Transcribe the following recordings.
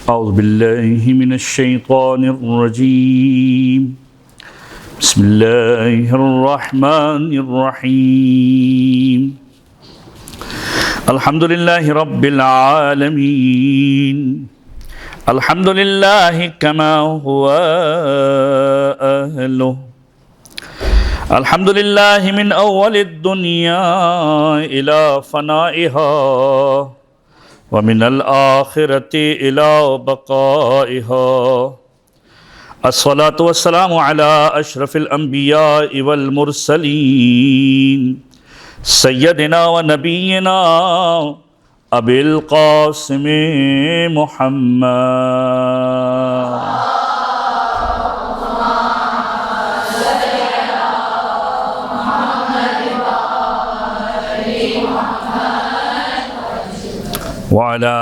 أعوذ بالله من الشيطان الرجيم بسم الله الرحمن الرحيم الحمد لله رب العالمين الحمد لله كما هو أهله الحمد لله من أول الدنيا إلى فنائها ومن الآخرة إلى بقائها الصلاة والسلام على أشرف الأنبياء والمرسلين سيدنا ونبينا أبي القاسم محمد وعلى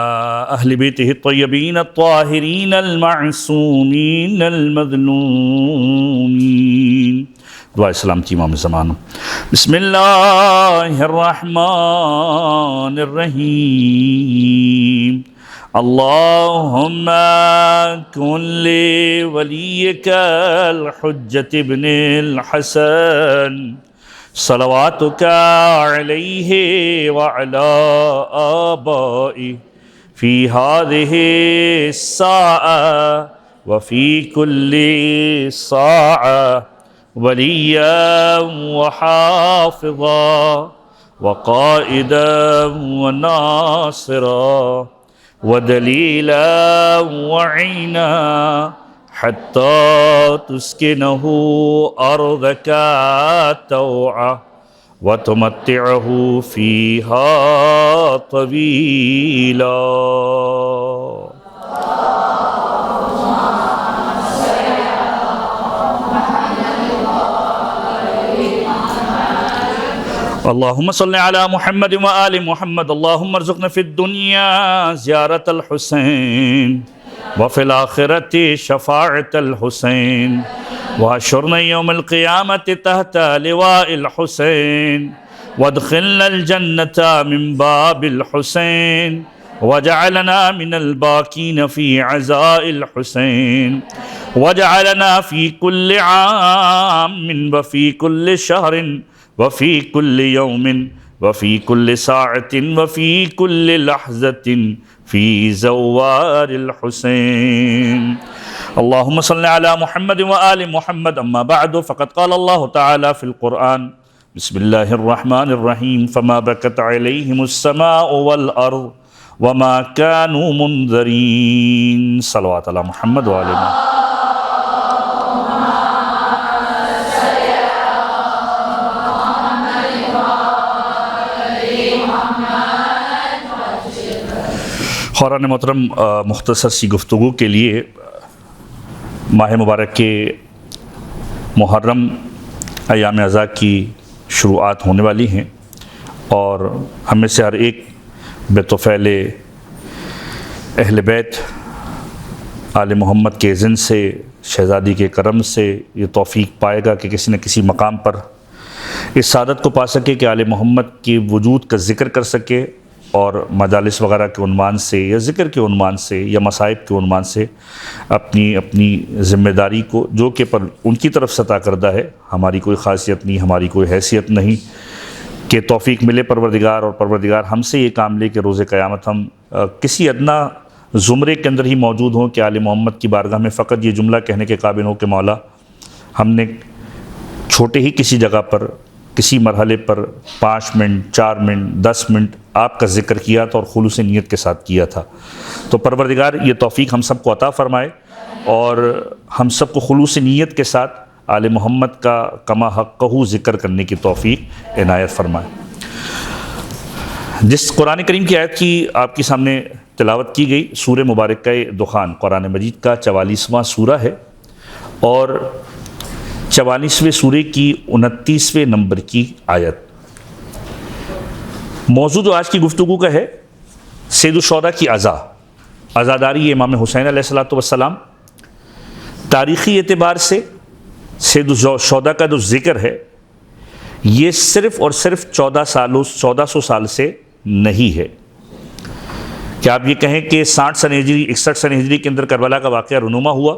أهل بيته الطيبين الطاهرين المعصومين المظلومين دعا سلامتی امام زمان بسم اللہ الرحمن الرحیم اللهم كن لوليك الحجة ابن الحسن صلواتك عليه وعلى آبائه في هذه الساعة وفي كل ساعة وليا وحافظا وقائدا وناصرا ودليلا وعينا حتى تسكنه أرضك طوعا وتمتعه فيها طويلا اللهم صل على محمد وآل محمد اللهم ارزقنا في الدنيا زيارة الحسين وفي الآخرة شفاعة الحسين وحشرنا يوم القيامة تحت لواء الحسين وادخلنا الجنة من باب الحسين وجعلنا من الباكين في عزاء الحسين وجعلنا في كل عام وفي كل شهر وفي كل يوم وفي كل ساعة وفي كل لحظة في زوار الحسين اللهم صل على محمد وآل محمد أما بعد فقد قال الله تعالى في القرآن بسم الله الرحمن الرحيم فما بكت عليهم السماء والأرض وما كانوا منذرين صلوات على محمد وآل محمد خوران محترم مختصر سی گفتگو کے لیے ماہ مبارک کے محرم ایام اعزاء کی شروعات ہونے والی ہیں اور ہم میں سے ہر ایک بطفیل اہل بیت آل محمد کے اذن سے شہزادی کے کرم سے یہ توفیق پائے گا کہ کسی نہ کسی مقام پر اس سعادت کو پا سکے کہ آل محمد کے وجود کا ذکر کر سکے اور مجالس وغیرہ کے عنوان سے یا ذکر کے عنوان سے یا مصائب کے عنوان سے اپنی ذمہ داری کو جو کہ پر ان کی طرف سے عطا کردہ ہے، ہماری کوئی خاصیت نہیں، ہماری کوئی حیثیت نہیں کہ توفیق ملے پروردگار اور پروردگار ہم سے یہ کام لے کہ روز قیامت ہم کسی ادنا زمرے کے اندر ہی موجود ہوں کہ آل محمد کی بارگاہ میں فقط یہ جملہ کہنے کے قابل ہو کہ مولا ہم نے چھوٹے ہی کسی جگہ پر کسی مرحلے پر 5 منٹ 4 منٹ 10 منٹ آپ کا ذکر کیا تھا اور خلوص نیت کے ساتھ کیا تھا، تو پروردگار یہ توفیق ہم سب کو عطا فرمائے اور ہم سب کو خلوص نیت کے ساتھ آل محمد کا کما حقہ ذکر کرنے کی توفیق عنایت فرمائے۔ جس قرآن کریم کی آیت کی آپ کے سامنے تلاوت کی گئی سورہ مبارکہ دخان قرآن مجید کا 44واں سورہ ہے اور 44ویں سورے کی 29ویں نمبر کی آیت۔ موضوع جو آج کی گفتگو کا ہے سید الشہداء کی عزاداری امام حسین علیہ السلام۔ تاریخی اعتبار سے سید الشہداء کا جو ذکر ہے یہ صرف اور صرف 1400 سال سے نہیں ہے، کہ آپ یہ کہیں کہ 60 سن ہجری 61 سن ہجری کے اندر کربلا کا واقعہ رونما ہوا،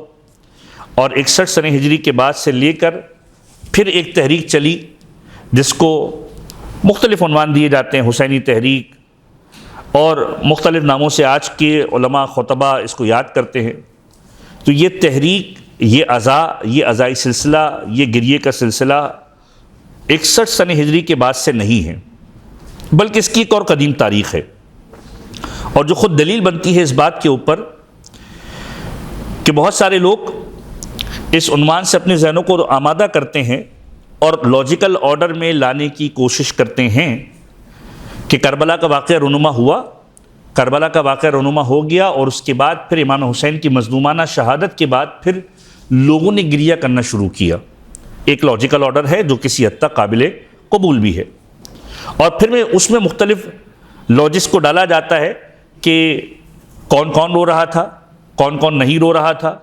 اور 61 سن ہجری کے بعد سے لے کر پھر ایک تحریک چلی جس کو مختلف عنوان دیے جاتے ہیں، حسینی تحریک، اور مختلف ناموں سے آج کے علماء خطبہ اس کو یاد کرتے ہیں۔ تو یہ تحریک، یہ عزائی سلسلہ، یہ گریے کا سلسلہ 61 سن ہجری کے بعد سے نہیں ہے، بلکہ اس کی ایک اور قدیم تاریخ ہے، اور جو خود دلیل بنتی ہے اس بات کے اوپر کہ بہت سارے لوگ اس عنوان سے اپنے ذہنوں کو آمادہ کرتے ہیں اور لاجیکل آرڈر میں لانے کی کوشش کرتے ہیں کہ کربلا کا واقعہ رونما ہوا، کربلا کا واقعہ رونما ہو گیا، اور اس کے بعد پھر امام حسین کی مظلومانہ شہادت کے بعد پھر لوگوں نے گریہ کرنا شروع کیا۔ ایک لاجیکل آرڈر ہے جو کسی حد تک قابل قبول بھی ہے، اور پھر اس میں مختلف لاجکس کو ڈالا جاتا ہے کہ کون کون رو رہا تھا، کون کون نہیں رو رہا تھا،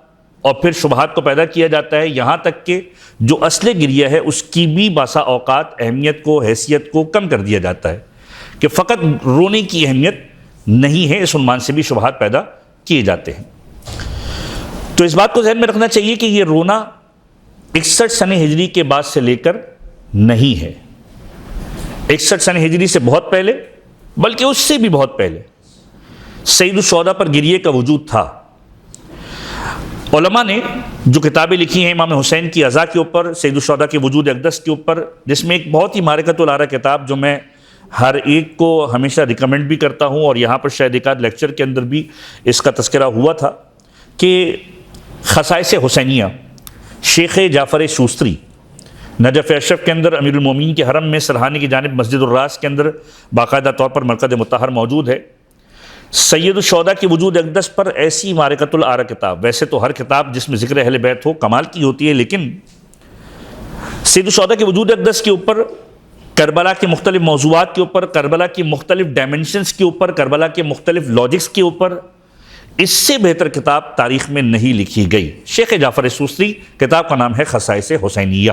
اور پھر شبہات کو پیدا کیا جاتا ہے، یہاں تک کہ جو اصل گریہ ہے اس کی بھی باسا اوقات اہمیت کو، حیثیت کو کم کر دیا جاتا ہے کہ فقط رونے کی اہمیت نہیں ہے، اس عنوان سے بھی شبہات پیدا کیے جاتے ہیں۔ تو اس بات کو ذہن میں رکھنا چاہیے کہ یہ رونا 61 سن ہجری کے بعد سے لے کر نہیں ہے، 61 سن ہجری سے بہت پہلے، بلکہ اس سے بھی بہت پہلے سید الشہداء پر گریے کا وجود تھا۔ علماء نے جو کتابیں لکھی ہیں امام حسین کی عزا کے اوپر، سید الشہداء کے وجود اقدس کے اوپر، جس میں ایک بہت ہی معرکۃ الآراء کتاب جو میں ہر ایک کو ہمیشہ ریکمنڈ بھی کرتا ہوں، اور یہاں پر شاید ایک آدھ لیکچر کے اندر بھی اس کا تذکرہ ہوا تھا، کہ خصائص حسینیہ شیخ جعفر شوستری نجف اشرف کے اندر امیر المومنین کے حرم میں سرحانی کی جانب مسجد الراس کے اندر باقاعدہ طور پر مرقد مطہر موجود ہے۔ سید الشہداء کی وجود اقدس پر ایسی معرکۃ الآراء کتاب، ویسے تو ہر کتاب جس میں ذکر اہل بیت ہو کمال کی ہوتی ہے، لیکن سید الشہداء کی وجود اقدس کے اوپر، کربلا کے مختلف موضوعات کے اوپر، کربلا کی مختلف ڈائمنشنز کے اوپر، کربلا کے مختلف لاجکس کے اوپر اس سے بہتر کتاب تاریخ میں نہیں لکھی گئی۔ شیخ جعفر شوستری، کتاب کا نام ہے خصائص حسینیہ،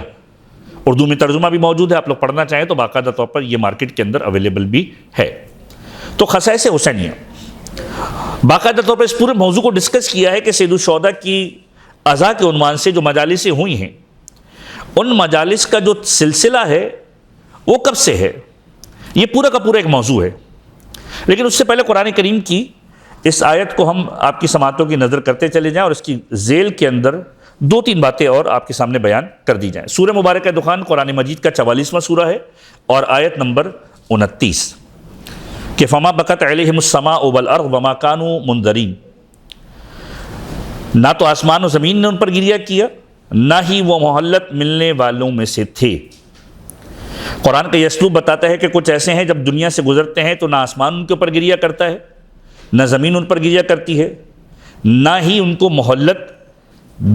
اردو میں ترجمہ بھی موجود ہے، آپ لوگ پڑھنا چاہیں تو باقاعدہ طور پر یہ مارکیٹ کے اندر اویلیبل بھی ہے۔ تو خصائص حسینیہ باقاعدہ طور پر اس پورے موضوع کو ڈسکس کیا ہے کہ سید الشہداء کی عزا کے عنوان سے جو مجالسیں ہوئی ہیں، ان مجالس کا جو سلسلہ ہے وہ کب سے ہے، یہ پورا کا پورا ایک موضوع ہے۔ لیکن اس سے پہلے قرآن کریم کی اس آیت کو ہم آپ کی سماعتوں کی نظر کرتے چلے جائیں، اور اس کی ذیل کے اندر 2-3 باتیں اور آپ کے سامنے بیان کر دی جائیں۔ سورہ مبارکہ دخان قرآن مجید کا 44واں سورہ ہے، اور آیت نمبر 29 کہ فما بکت علیہم السماء والارض وما کانوا منذرین، نہ تو آسمان و زمین نے ان پر گریہ کیا، نہ ہی وہ مہلت ملنے والوں میں سے تھے۔ قرآن کا یہ اسلوب بتاتا ہے کہ کچھ ایسے ہیں جب دنیا سے گزرتے ہیں تو نہ آسمان ان کے اوپر گریہ کرتا ہے، نہ زمین ان پر گریہ کرتی ہے، نہ ہی ان کو مہلت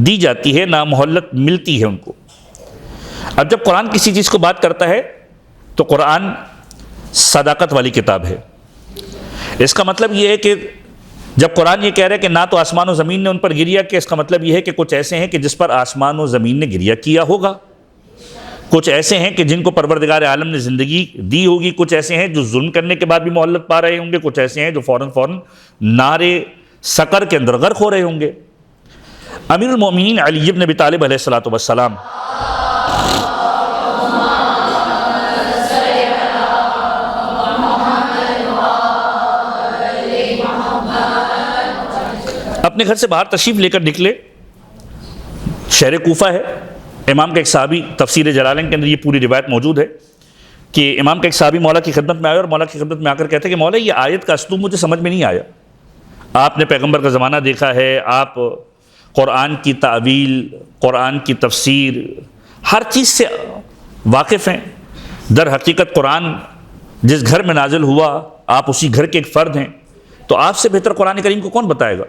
دی جاتی ہے، نہ مہلت ملتی ہے ان کو۔ اب جب قرآن کسی چیز کو بات کرتا ہے تو قرآن صداقت والی کتاب ہے۔ اس کا مطلب یہ ہے کہ جب قرآن یہ کہہ رہا ہے کہ نہ تو آسمان و زمین نے ان پر گریہ کیا، اس کا مطلب یہ ہے کہ کچھ ایسے ہیں کہ جس پر آسمان و زمین نے گریہ کیا ہوگا، کچھ ایسے ہیں کہ جن کو پروردگار عالم نے زندگی دی ہوگی، کچھ ایسے ہیں جو ظلم کرنے کے بعد بھی مہلت پا رہے ہوں گے، کچھ ایسے ہیں جو فوراً نارے سقر کے اندر غرق ہو رہے ہوں گے۔ امیر المومنین علی بن ابی طالب علیہ السلام اپنے گھر سے باہر تشریف لے کر نکلے، شہر کوفہ ہے، امام کا ایک صحابی، تفسیر جلالین کے اندر یہ پوری روایت موجود ہے کہ امام کا ایک صحابی مولا کی خدمت میں آیا، اور مولا کی خدمت میں آ کر کہتے ہیں کہ مولا یہ آیت کا اسلوب مجھے سمجھ میں نہیں آیا، آپ نے پیغمبر کا زمانہ دیکھا ہے، آپ قرآن کی تعویل، قرآن کی تفسیر، ہر چیز سے واقف ہیں، در حقیقت قرآن جس گھر میں نازل ہوا آپ اسی گھر کے ایک فرد ہیں، تو آپ سے بہتر قرآن کریم کو کون بتائے گا؟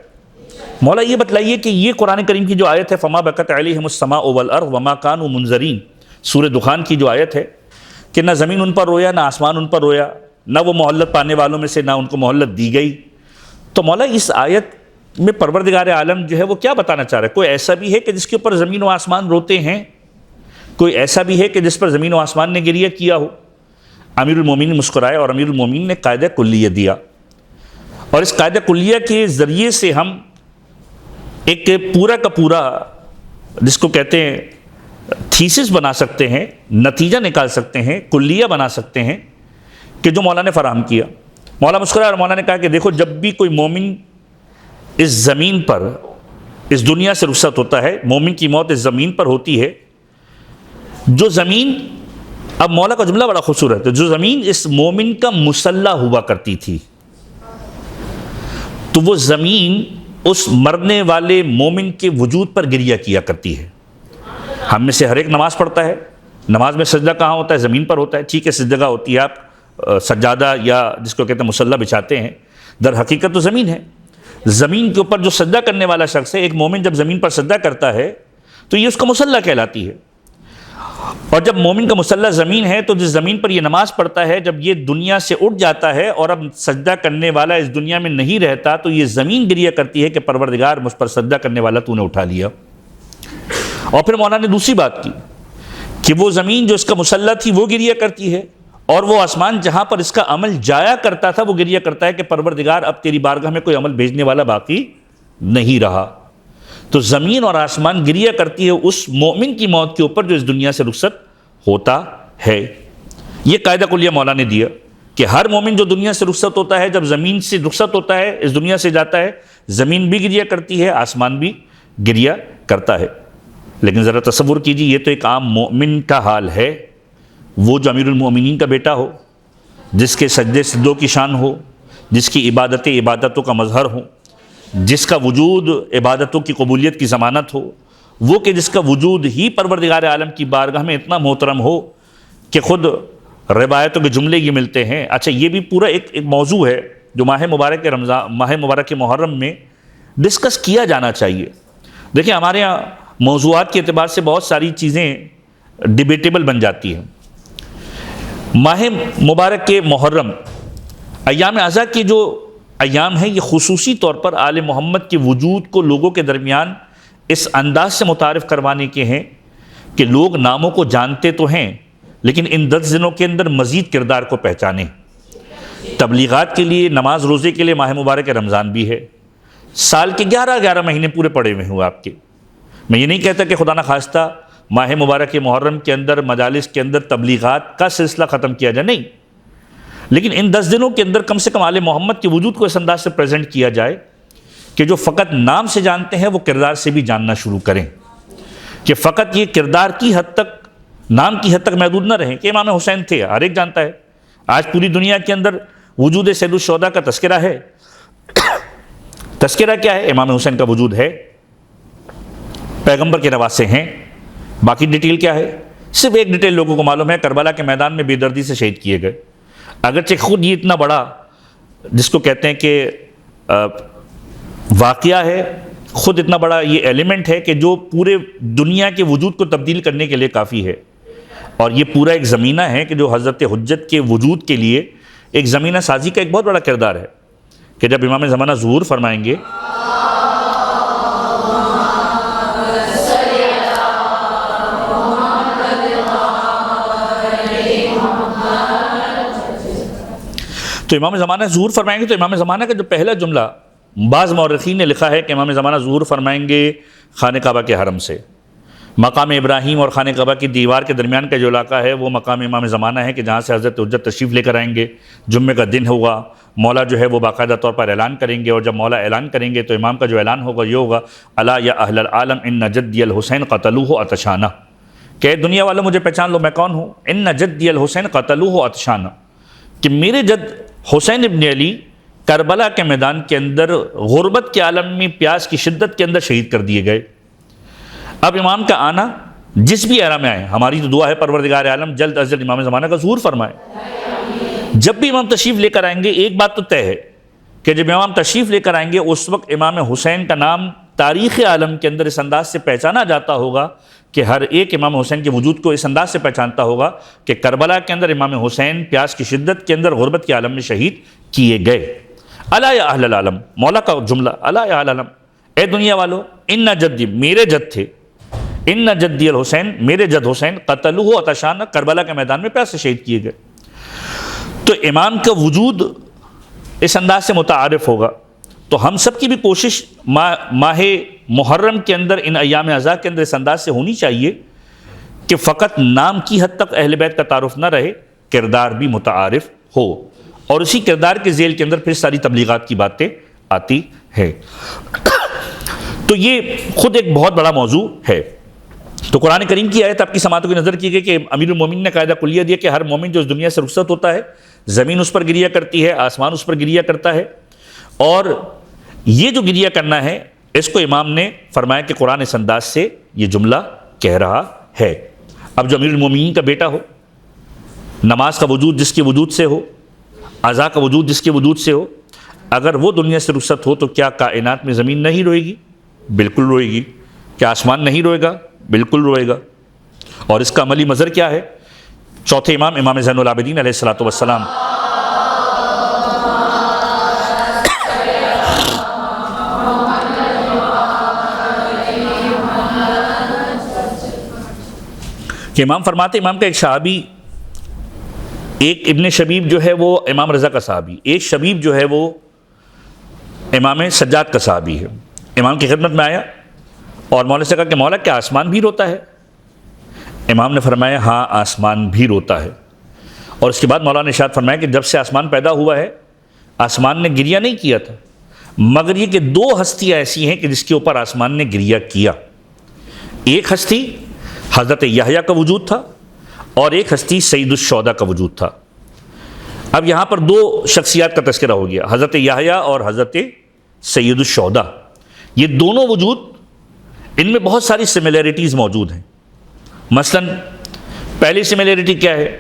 مولا یہ بتلائیے کہ یہ قرآن کریم کی جو آیت ہے فما بکت علیہم السماء والارض وما کانوا منذرین، سورہ دخان کی جو آیت ہے کہ نہ زمین ان پر رویا، نہ آسمان ان پر رویا، نہ وہ مہلت پانے والوں میں سے، نہ ان کو مہلت دی گئی، تو مولا اس آیت میں پروردگار عالم جو ہے وہ کیا بتانا چاہ رہا ہے؟ کوئی ایسا بھی ہے کہ جس کے اوپر زمین و آسمان روتے ہیں؟ کوئی ایسا بھی ہے کہ جس پر زمین و آسمان نے گریہ کیا ہو؟ امیر المومنین مسکرائے اور امیر المومنین نے قاعدہ کلیہ دیا، اور اس قاعدہ کلیہ کے ذریعے سے ہم ایک پورا کا پورا جس کو کہتے ہیں تھیسس بنا سکتے ہیں، نتیجہ نکال سکتے ہیں، کلیہ بنا سکتے ہیں کہ جو مولا نے فراہم کیا۔ مولا مسکرایا اور مولا نے کہا کہ دیکھو، جب بھی کوئی مومن اس زمین پر، اس دنیا سے رخصت ہوتا ہے، مومن کی موت اس زمین پر ہوتی ہے، جو زمین، اب مولا کا جملہ بڑا خوبصورت ہے، جو زمین اس مومن کا مسلح ہوا کرتی تھی، تو وہ زمین اس مرنے والے مومن کے وجود پر گریہ کیا کرتی ہے۔ ہم میں سے ہر ایک نماز پڑھتا ہے، نماز میں سجدہ کہاں ہوتا ہے؟ زمین پر ہوتا ہے، ٹھیک ہے، سجدہ ہوتی ہے، آپ سجادہ یا جس کو کہتے ہیں مسلح بچھاتے ہیں، در حقیقت تو زمین ہے۔ زمین کے اوپر جو سجدہ کرنے والا شخص ہے، ایک مومن جب زمین پر سجدہ کرتا ہے تو یہ اس کا مسلح کہلاتی ہے۔ اور جب مومن کا مسلح زمین ہے تو جس زمین پر یہ نماز پڑھتا ہے، جب یہ دنیا سے اٹھ جاتا ہے اور اب سجدہ کرنے والا اس دنیا میں نہیں رہتا، تو یہ زمین گریہ کرتی ہے کہ پروردگار، مجھ پر سجدہ کرنے والا تو نے اٹھا لیا۔ اور پھر مولانا نے دوسری بات کی کہ وہ زمین جو اس کا مسلح تھی وہ گریہ کرتی ہے، اور وہ آسمان جہاں پر اس کا عمل جایا کرتا تھا وہ گریہ کرتا ہے کہ پروردگار، اب تیری بارگاہ میں کوئی عمل بھیجنے والا باقی نہیں رہا۔ تو زمین اور آسمان گریہ کرتی ہے اس مومن کی موت کے اوپر جو اس دنیا سے رخصت ہوتا ہے۔ یہ قاعدہ کلیہ مولا نے دیا کہ ہر مومن جو دنیا سے رخصت ہوتا ہے، جب زمین سے رخصت ہوتا ہے، اس دنیا سے جاتا ہے، زمین بھی گریہ کرتی ہے، آسمان بھی گریہ کرتا ہے۔ لیکن ذرا تصور کیجیے، یہ تو ایک عام مومن کا حال ہے، وہ جو امیر المومنین کا بیٹا ہو، جس کے سجدے سجدوں کی شان ہو، جس کی عبادتوں کا مظہر ہو، جس کا وجود عبادتوں کی قبولیت کی ضمانت ہو، وہ کہ جس کا وجود ہی پروردگار عالم کی بارگاہ میں اتنا محترم ہو کہ خود روایتوں کے جملے یہ ملتے ہیں۔ اچھا، یہ بھی پورا ایک موضوع ہے جو ماہ مبارک محرم میں ڈسکس کیا جانا چاہیے۔ دیکھیں، ہمارے ہاں موضوعات کے اعتبار سے بہت ساری چیزیں ڈیبیٹیبل بن جاتی ہیں۔ ماہ مبارک کے محرم، ایام اعضاء کے جو ایام ہیں، یہ خصوصی طور پر آل محمد کے وجود کو لوگوں کے درمیان اس انداز سے متعارف کروانے کے ہیں کہ لوگ ناموں کو جانتے تو ہیں لیکن ان 10 دنوں کے اندر مزید کردار کو پہچانیں۔ تبلیغات کے لیے، نماز روزے کے لیے ماہ مبارک رمضان بھی ہے، سال کے 11 مہینے پورے پڑے ہوئے ہوں آپ کے۔ میں یہ نہیں کہتا کہ خدا نخواستہ ماہ مبارک محرم کے اندر، مجالس کے اندر تبلیغات کا سلسلہ ختم کیا جائے، نہیں، لیکن ان 10 دنوں کے اندر کم سے کم آل محمد کے وجود کو اس انداز سے پریزنٹ کیا جائے کہ جو فقط نام سے جانتے ہیں وہ کردار سے بھی جاننا شروع کریں، کہ فقط یہ کردار کی حد تک، نام کی حد تک محدود نہ رہیں کہ امام حسین تھے، ہر ایک جانتا ہے۔ آج پوری دنیا کے اندر وجود سید الشہداء کا تذکرہ ہے۔ تذکرہ کیا ہے؟ امام حسین کا وجود ہے، پیغمبر کے نواسے ہیں۔ باقی ڈیٹیل کیا ہے؟ صرف ایک ڈیٹیل لوگوں کو معلوم ہے، کربلا کے میدان میں بے دردی سے شہید کیے گئے۔ اگرچہ خود یہ اتنا بڑا جس کو کہتے ہیں کہ واقعہ ہے، خود اتنا بڑا یہ ایلیمنٹ ہے کہ جو پورے دنیا کے وجود کو تبدیل کرنے کے لیے کافی ہے، اور یہ پورا ایک زمینہ ہے کہ جو حضرت حجت کے وجود کے لیے ایک زمینہ سازی کا ایک بہت بڑا کردار ہے کہ جب امام زمانہ ظہور فرمائیں گے تو امام زمانہ ظہور فرمائیں گے، تو امام زمانہ کا جو پہلا جملہ بعض مورخین نے لکھا ہے کہ امام زمانہ ظہور فرمائیں گے خانہ کعبہ کے حرم سے۔ مقام ابراہیم اور خانہ کعبہ کی دیوار کے درمیان کا جو علاقہ ہے وہ مقام امام زمانہ ہے کہ جہاں سے حضرت حجت تشریف لے کر آئیں گے۔ جمعے کا دن ہوگا، مولا جو ہے وہ باقاعدہ طور پر اعلان کریں گے، اور جب مولا اعلان کریں گے تو امام کا جو اعلان ہوگا یہ ہوگا، الا یا اہل العالم ان جدی الحسین قتلوہ عطشانہ، کہ دنیا والوں مجھے پہچان لو میں کون ہوں، ان جدی الحسین قتلوہ عطشانہ، کہ میرے جد حسین ابن علی کربلا کے میدان کے اندر غربت کے عالم میں پیاس کی شدت کے اندر شہید کر دیے گئے۔ اب امام کا آنا جس بھی ایرا میں آئے، ہماری تو دعا ہے پروردگار عالم جلد از جلد امام زمانہ کا ظہور فرمائے۔ جب بھی امام تشریف لے کر آئیں گے، ایک بات تو طے ہے کہ جب امام تشریف لے کر آئیں گے اس وقت امام حسین کا نام تاریخ عالم کے اندر اس انداز سے پہچانا جاتا ہوگا کہ ہر ایک امام حسین کے وجود کو اس انداز سے پہچانتا ہوگا کہ کربلا کے اندر امام حسین پیاس کی شدت کے اندر غربت کے عالم میں شہید کیے گئے۔ الا یا اہل العالم، مولا کا جملہ، الا یا اہل العالم، اے دنیا والو، ان جدی، میرے جد تھے، ان جدی الحسین، میرے جد حسین قتلوہ عطشانہ، کربلا کے میدان میں پیاس سے شہید کیے گئے۔ تو امام کا وجود اس انداز سے متعارف ہوگا. تو ہم سب کی بھی کوشش ماہ محرم کے اندر، ان ایام اعزاء کے اندر اس انداز سے ہونی چاہیے کہ فقط نام کی حد تک اہل بیت کا تعارف نہ رہے، کردار بھی متعارف ہو، اور اسی کردار کے ذیل کے اندر پھر ساری تبلیغات کی باتیں آتی ہے. تو یہ خود ایک بہت بڑا موضوع ہے. تو قرآن کریم کی آیت آپ کی سماعتوں کی نظر کی گئی کہ امیر المومنین نے قاعدہ کلیہ دیا کہ ہر مومن جو اس دنیا سے رخصت ہوتا ہے، زمین اس پر گریہ کرتی ہے، آسمان اس پر گریہ کرتا ہے، اور یہ جو گریہ کرنا ہے اس کو امام نے فرمایا کہ قرآن اس انداز سے یہ جملہ کہہ رہا ہے. اب جو امیر المومنین کا بیٹا ہو، نماز کا وجود جس کے وجود سے ہو، عزا کا وجود جس کے وجود سے ہو، اگر وہ دنیا سے رخصت ہو تو کیا کائنات میں زمین نہیں روئے گی؟ بالکل روئے گی. کیا آسمان نہیں روئے گا؟ بالکل روئے گا. اور اس کا عملی مظہر کیا ہے؟ چوتھے امام، امام زین العابدین علیہ الصلوۃ والسلام کہ امام فرماتے، امام کا ایک صحابی، ایک ابن شبیب جو ہے وہ امام رضا کا صحابی، ایک شبیب جو ہے وہ امام سجاد کا صحابی ہے. امام کی خدمت میں آیا اور مولا سے کہا کہ مولا کیا آسمان بھی روتا ہے؟ امام نے فرمایا ہاں آسمان بھی روتا ہے. اور اس کے بعد مولا نے ارشاد فرمایا کہ جب سے آسمان پیدا ہوا ہے آسمان نے گریہ نہیں کیا تھا، مگر یہ کہ دو ہستیاں ایسی ہیں کہ جس کے اوپر آسمان نے گریہ کیا. ایک ہستی حضرت یحییٰ کا وجود تھا اور ایک ہستی سید الشہداء کا وجود تھا. اب یہاں پر دو شخصیات کا تذکرہ ہو گیا، حضرت یحییٰ اور حضرت سید الشہداء. یہ دونوں وجود، ان میں بہت ساری سملیرٹیز موجود ہیں. مثلا پہلی سملیرٹی کیا ہے؟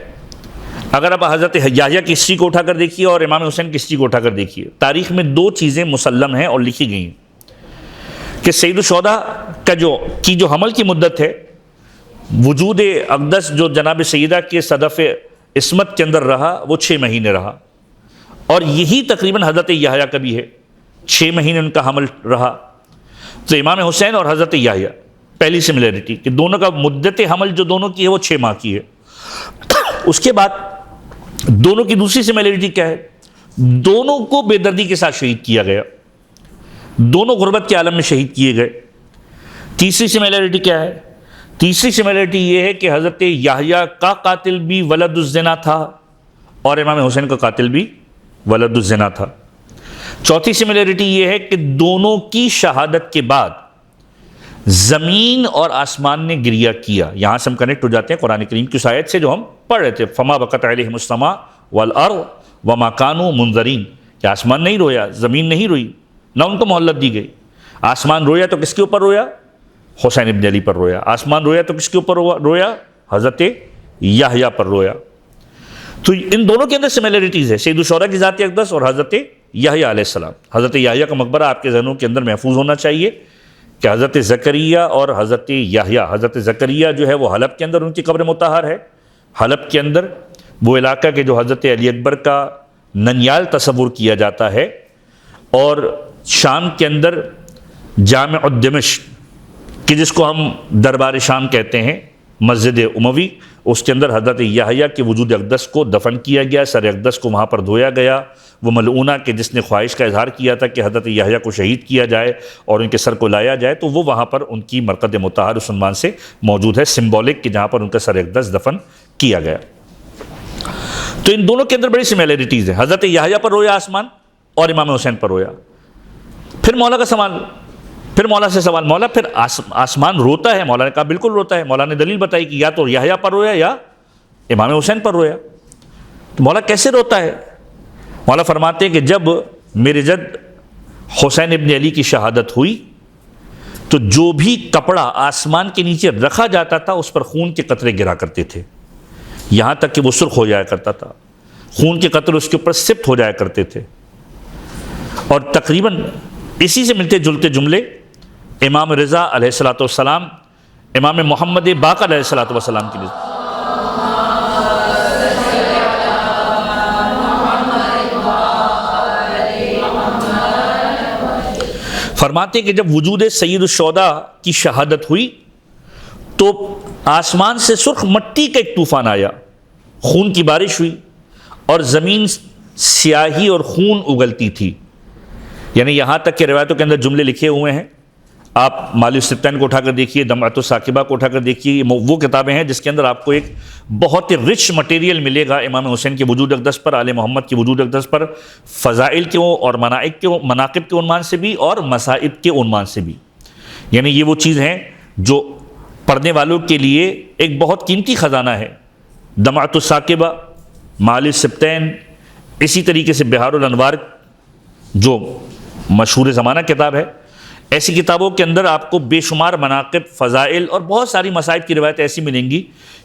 اگر آپ حضرت یحییٰ کی ہسٹری کو اٹھا کر دیکھیے اور امام حسین کی ہسٹری کو اٹھا کر دیکھیے، تاریخ میں دو چیزیں مسلم ہیں اور لکھی گئی ہیں کہ سید الشہداء کی جو حمل کی مدت ہے، وجود اقدس جو جناب سیدہ کے صدف عصمت کے اندر رہا وہ 6 مہینے رہا، اور یہی تقریباً حضرت یحییٰ کا بھی ہے، 6 مہینے ان کا حمل رہا. تو امام حسین اور حضرت یحییٰ، پہلی سملیرٹی کہ دونوں کا مدت حمل جو دونوں کی ہے وہ 6 ماہ کی ہے. اس کے بعد دونوں کی دوسری سملیرٹی کیا ہے؟ دونوں کو بے دردی کے ساتھ شہید کیا گیا، دونوں غربت کے عالم میں شہید کیے گئے. تیسری سملیرٹی کیا ہے؟ تیسری سملیرٹی یہ ہے کہ حضرت یحییٰ کا قاتل بھی ولد الزنا تھا اور امام حسین کا قاتل بھی ولد الزنا تھا. چوتھی سملیرٹی یہ ہے کہ دونوں کی شہادت کے بعد زمین اور آسمان نے گریہ کیا. یہاں سے ہم کنیکٹ ہو جاتے ہیں قرآن کریم کی اس آیت سے جو ہم پڑھ رہے تھے، فما بکت علیہم السماء والارض وما کانوا منذرین، کہ آسمان نہیں رویا، زمین نہیں روئی، نہ ان کو مہلت دی گئی. آسمان رویا تو کس کے اوپر رویا؟ حسین ابن علی پر رویا. آسمان رویا تو کس کے اوپر رویا؟ حضرت یحییٰ پر رویا. تو ان دونوں کے اندر سملیرٹیز ہے، سید الشہداء کی ذات اقدس اور حضرت یحییٰ علیہ السلام. حضرت یحییٰ کا مقبرہ آپ کے ذہنوں کے اندر محفوظ ہونا چاہیے کہ حضرت زکریا اور حضرت یحییٰ، حضرت زکریا جو ہے وہ حلب کے اندر ان کی قبر مطہر ہے. حلب کے اندر وہ علاقہ کہ جو حضرت علی اکبر کا ننیال تصور کیا جاتا ہے، اور شام کے اندر جامع دمشق کہ جس کو ہم دربار شام کہتے ہیں، مسجد اموی، اس کے اندر حضرت یحییٰ کے وجود اقدس کو دفن کیا گیا، سر اقدس کو وہاں پر دھویا گیا. وہ ملعونہ کہ جس نے خواہش کا اظہار کیا تھا کہ حضرت یحییٰ کو شہید کیا جائے اور ان کے سر کو لایا جائے، تو وہ وہاں پر ان کی مرقد مطہر اس عنوان سے موجود ہے، سمبولک، کہ جہاں پر ان کا سر اقدس دفن کیا گیا. تو ان دونوں کے اندر بڑی سملیرٹیز ہیں. حضرت یحییٰ پر رویا آسمان اور امام حسین پر رویا. پھر مولا کا سوال، پھر مولا سے سوال، مولا پھر آسمان روتا ہے؟ مولا نے کہا بالکل روتا ہے. مولا نے دلیل بتائی کہ یا تو یحییٰ پر رویا یا امام حسین پر رویا. تو مولا کیسے روتا ہے؟ مولا فرماتے ہیں کہ جب میرے جد حسین ابن علی کی شہادت ہوئی تو جو بھی کپڑا آسمان کے نیچے رکھا جاتا تھا اس پر خون کے قطرے گرا کرتے تھے، یہاں تک کہ وہ سرخ ہو جایا کرتا تھا، خون کے قطرے اس کے اوپر سفت ہو جایا کرتے تھے. اور تقریباً اسی سے ملتے جلتے جملے امام رضا علیہ الصلوۃ والسلام، امام محمد باقر علیہ الصلوۃ والسلام کے لیے فرماتے کہ جب وجود سید الشہداء کی شہادت ہوئی تو آسمان سے سرخ مٹی کا ایک طوفان آیا، خون کی بارش ہوئی، اور زمین سیاہی اور خون اگلتی تھی. یعنی یہاں تک کہ روایتوں کے اندر جملے لکھے ہوئے ہیں. آپ مالی السبتین کو اٹھا کر دیکھیے, دمعۃ الثاقبہ کو اٹھا کر دیکھیے, وہ کتابیں ہیں جس کے اندر آپ کو ایک بہت ہی رچ مٹیریل ملے گا امام حسین کے وجود اقدس پر, آل محمد کے وجود اقدس پر, فضائل کے اور مناقب کے عنوان سے بھی اور مصائب کے عنوان سے بھی. یعنی یہ وہ چیز ہیں جو پڑھنے والوں کے لیے ایک بہت قیمتی خزانہ ہے. دمعۃ الثاقبہ, مالی السبتین, اسی طریقے سے بہار الانوار جو مشہور زمانہ کتاب ہے. ایسی کتابوں کے اندر آپ کو بے شمار مناقب, فضائل اور بہت ساری مصائب کی روایت ایسی ملیں گی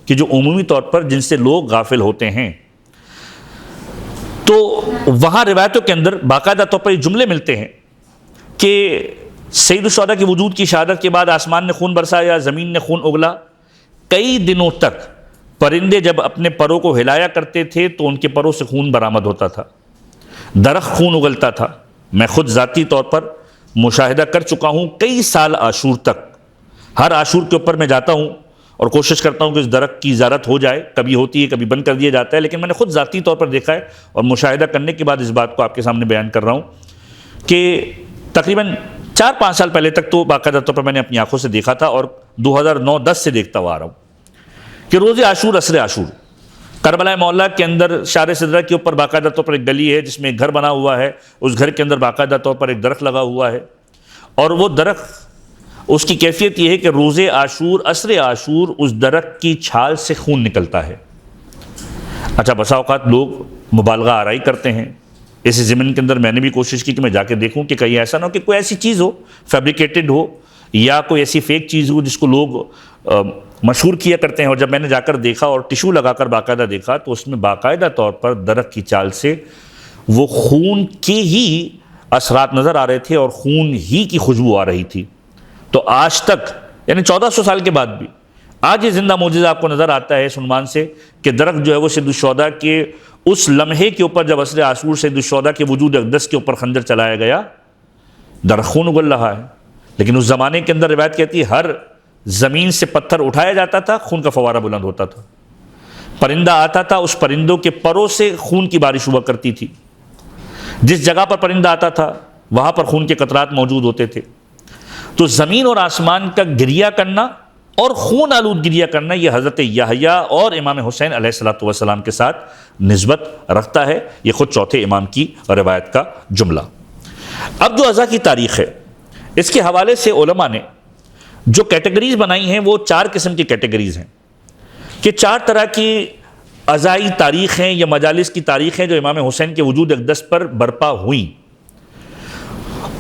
کہ جو عمومی طور پر جن سے لوگ غافل ہوتے ہیں. تو وہاں روایتوں کے اندر باقاعدہ طور پر یہ جملے ملتے ہیں کہ سید الشہداء کے وجود کی شہادت کے بعد آسمان نے خون برسایا, زمین نے خون اگلا. کئی دنوں تک پرندے جب اپنے پروں کو ہلایا کرتے تھے تو ان کے پروں سے خون برآمد ہوتا تھا, درخت خون اگلتا تھا. میں خود ذاتی طور پر مشاہدہ کر چکا ہوں کئی سال عاشور تک. ہر عاشور کے اوپر میں جاتا ہوں اور کوشش کرتا ہوں کہ اس درخت کی زیارت ہو جائے. کبھی ہوتی ہے, کبھی بند کر دیا جاتا ہے, لیکن میں نے خود ذاتی طور پر دیکھا ہے اور مشاہدہ کرنے کے بعد اس بات کو آپ کے سامنے بیان کر رہا ہوں کہ تقریباً 4-5 سال پہلے تک تو باقاعدہ طور پر میں نے اپنی آنکھوں سے دیکھا تھا, اور 2009-10 سے دیکھتا ہوا آ رہا ہوں کہ روز عاشور, عصر عاشور, کربلا معلیٰ کے اندر شار سدرہ کے اوپر باقاعدہ طور پر ایک گلی ہے جس میں ایک گھر بنا ہوا ہے. اس گھر کے اندر باقاعدہ طور پر ایک درخت لگا ہوا ہے, اور وہ درخت, اس کی کیفیت یہ ہے کہ روز عاشور, عصر عاشور, اس درخت کی چھال سے خون نکلتا ہے. اچھا, بسا اوقات لوگ مبالغہ آرائی کرتے ہیں. اس زمین کے اندر میں نے بھی کوشش کی کہ میں جا کے دیکھوں کہ کہیں ایسا نہ ہو کہ کوئی ایسی چیز ہو فیبریکیٹڈ ہو یا کوئی ایسی فیک چیز ہو جس کو لوگ مشہور کیا کرتے ہیں. اور جب میں نے جا کر دیکھا اور ٹشو لگا کر باقاعدہ دیکھا تو اس میں باقاعدہ طور پر درخت کی چھال سے وہ خون کے ہی اثرات نظر آ رہے تھے اور خون ہی کی خوشبو آ رہی تھی. تو آج تک, یعنی 1400 سال کے بعد بھی آج یہ زندہ معجزہ آپ کو نظر آتا ہے اس عنوان سے کہ درخت جو ہے وہ سید الشہداء کے اس لمحے کے اوپر جب عصر عاشور سید الشہداء کے وجود اقدس کے اوپر خنجر چلایا گیا, درخت خون اگل رہا ہے. لیکن اس زمانے کے اندر روایت کہتی ہے ہر زمین سے پتھر اٹھایا جاتا تھا, خون کا فوارہ بلند ہوتا تھا. پرندہ آتا تھا, اس پرندوں کے پروں سے خون کی بارش ہوا کرتی تھی. جس جگہ پر پرندہ آتا تھا وہاں پر خون کے قطرات موجود ہوتے تھے. تو زمین اور آسمان کا گریہ کرنا اور خون آلود گریہ کرنا یہ حضرت یحییٰ اور امام حسین علیہ الصلوۃ والسلام کے ساتھ نسبت رکھتا ہے. یہ خود چوتھے امام کی روایت کا جملہ. اب جو عزا کی تاریخ ہے اس کے حوالے سے علماء نے جو کیٹیگریز بنائی ہیں وہ 4 قسم کی کیٹیگریز ہیں کہ 4 طرح کی عزائی تاریخ ہیں یا مجالس کی تاریخ ہیں جو امام حسین کے وجود اقدس پر برپا ہوئیں.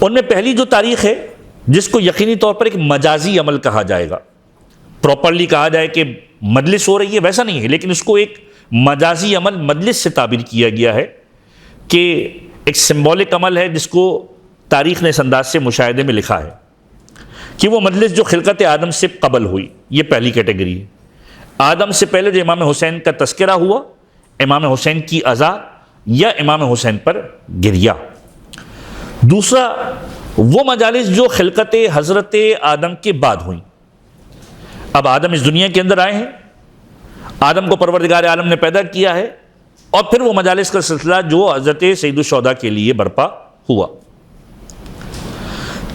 ان میں پہلی جو تاریخ ہے جس کو یقینی طور پر ایک مجازی عمل کہا جائے گا, پراپرلی کہا جائے کہ مجلس ہو رہی ہے ویسا نہیں ہے, لیکن اس کو ایک مجازی عمل مجلس سے تعبیر کیا گیا ہے کہ ایک سمبولک عمل ہے جس کو تاریخ نے اس انداز سے مشاہدے میں لکھا ہے کہ وہ مجلس جو خلقت آدم سے قبل ہوئی. یہ پہلی کیٹیگری ہے. آدم سے پہلے جو امام حسین کا تذکرہ ہوا, امام حسین کی عزا یا امام حسین پر گریہ. دوسرا وہ مجالس جو خلقت حضرت آدم کے بعد ہوئیں. اب آدم اس دنیا کے اندر آئے ہیں, آدم کو پروردگار عالم نے پیدا کیا ہے, اور پھر وہ مجالس کا سلسلہ جو حضرت سید الشہداء کے لیے برپا ہوا.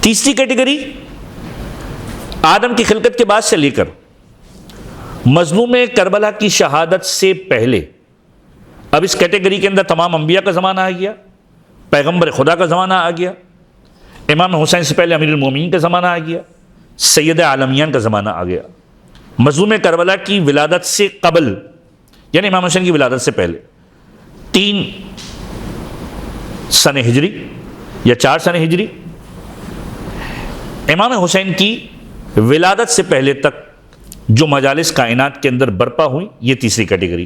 تیسری کیٹیگری آدم کی خلقت کے بعد سے لے کر مظلوم کربلا کی شہادت سے پہلے. اب اس کیٹیگری کے اندر تمام انبیاء کا زمانہ آ گیا, پیغمبر خدا کا زمانہ آ گیا, امام حسین سے پہلے امیر المومنین کا زمانہ آ گیا, سید عالمیان کا زمانہ آ گیا. مظلوم کربلا کی ولادت سے قبل یعنی امام حسین کی ولادت سے پہلے 3 سن ہجری یا 4 سن ہجری, امام حسین کی ولادت سے پہلے تک جو مجالس کائنات کے اندر برپا ہوئی, یہ تیسری کیٹیگری.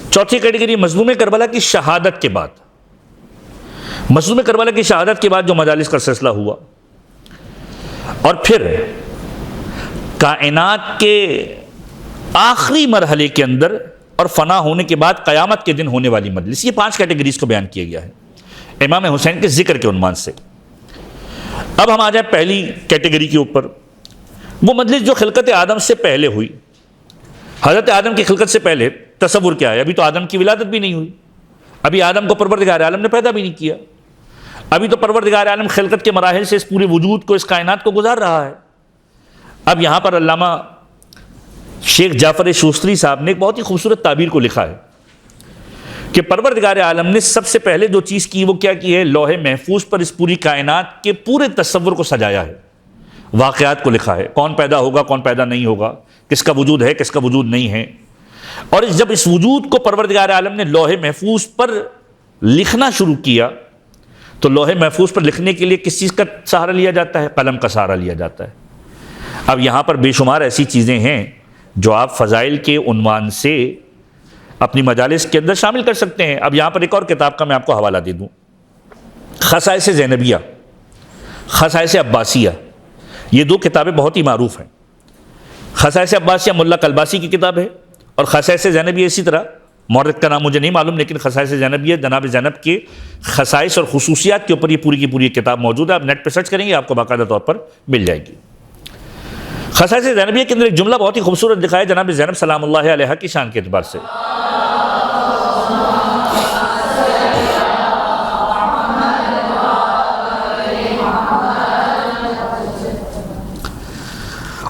چوتھی کیٹیگری مظلوم کربلا کی شہادت کے بعد, مظلوم کربلا کی شہادت کے بعد جو مجالس کا سلسلہ ہوا, اور پھر کائنات کے آخری مرحلے کے اندر اور فنا ہونے کے بعد قیامت کے دن ہونے والی مجلس. یہ 5 کیٹیگریز کو بیان کیا گیا ہے امام حسین کے ذکر کے عنوان سے. اب ہم آ جائیں پہلی کیٹیگری کے اوپر, وہ مجلس جو خلقت آدم سے پہلے ہوئی. حضرت آدم کی خلقت سے پہلے تصور کیا ہے, ابھی تو آدم کی ولادت بھی نہیں ہوئی, ابھی آدم کو پروردگار عالم نے پیدا بھی نہیں کیا، ابھی تو پروردگار عالم خلقت کے مراحل سے اس پورے وجود کو، اس کائنات کو گزار رہا ہے۔ اب یہاں پر علامہ شیخ جعفر شوستری صاحب نے ایک بہت ہی خوبصورت تعبیر کو لکھا ہے کہ پروردگار عالم نے سب سے پہلے جو چیز کی وہ کیا کی ہے، لوح محفوظ پر اس پوری کائنات کے پورے تصور کو سجایا ہے، واقعات کو لکھا ہے، کون پیدا ہوگا کون پیدا نہیں ہوگا، کس کا وجود ہے کس کا وجود نہیں ہے۔ اور جب اس وجود کو پروردگار عالم نے لوح محفوظ پر لکھنا شروع کیا تو لوح محفوظ پر لکھنے کے لیے کس چیز کا سہارا لیا جاتا ہے؟ قلم کا سہارا لیا جاتا ہے۔ اب یہاں پر بے شمار ایسی چیزیں ہیں جو آپ فضائل کے عنوان سے اپنی مجالس کے اندر شامل کر سکتے ہیں۔ اب یہاں پر ایک اور کتاب کا میں آپ کو حوالہ دے دوں، خصائص زینبیہ، خصائص عباسیہ، یہ دو کتابیں بہت ہی معروف ہیں۔ خصائص عباسیہ ملا کلباسی کی کتاب ہے، اور خصائص زینبیہ اسی طرح، مورخ کا نام مجھے نہیں معلوم، لیکن خصائص زینبیہ جناب زینب کے خصائص اور خصوصیات کے اوپر یہ پوری کی پوری کتاب موجود ہے۔ آپ نیٹ پہ سرچ کریں گے آپ کو باقاعدہ طور پر مل جائے گی۔ خصائص زینبیہ کے اندر ایک جملہ بہت ہی خوبصورت دکھایا جناب زینب سلام اللہ علیہا کی شان کے اعتبار سے۔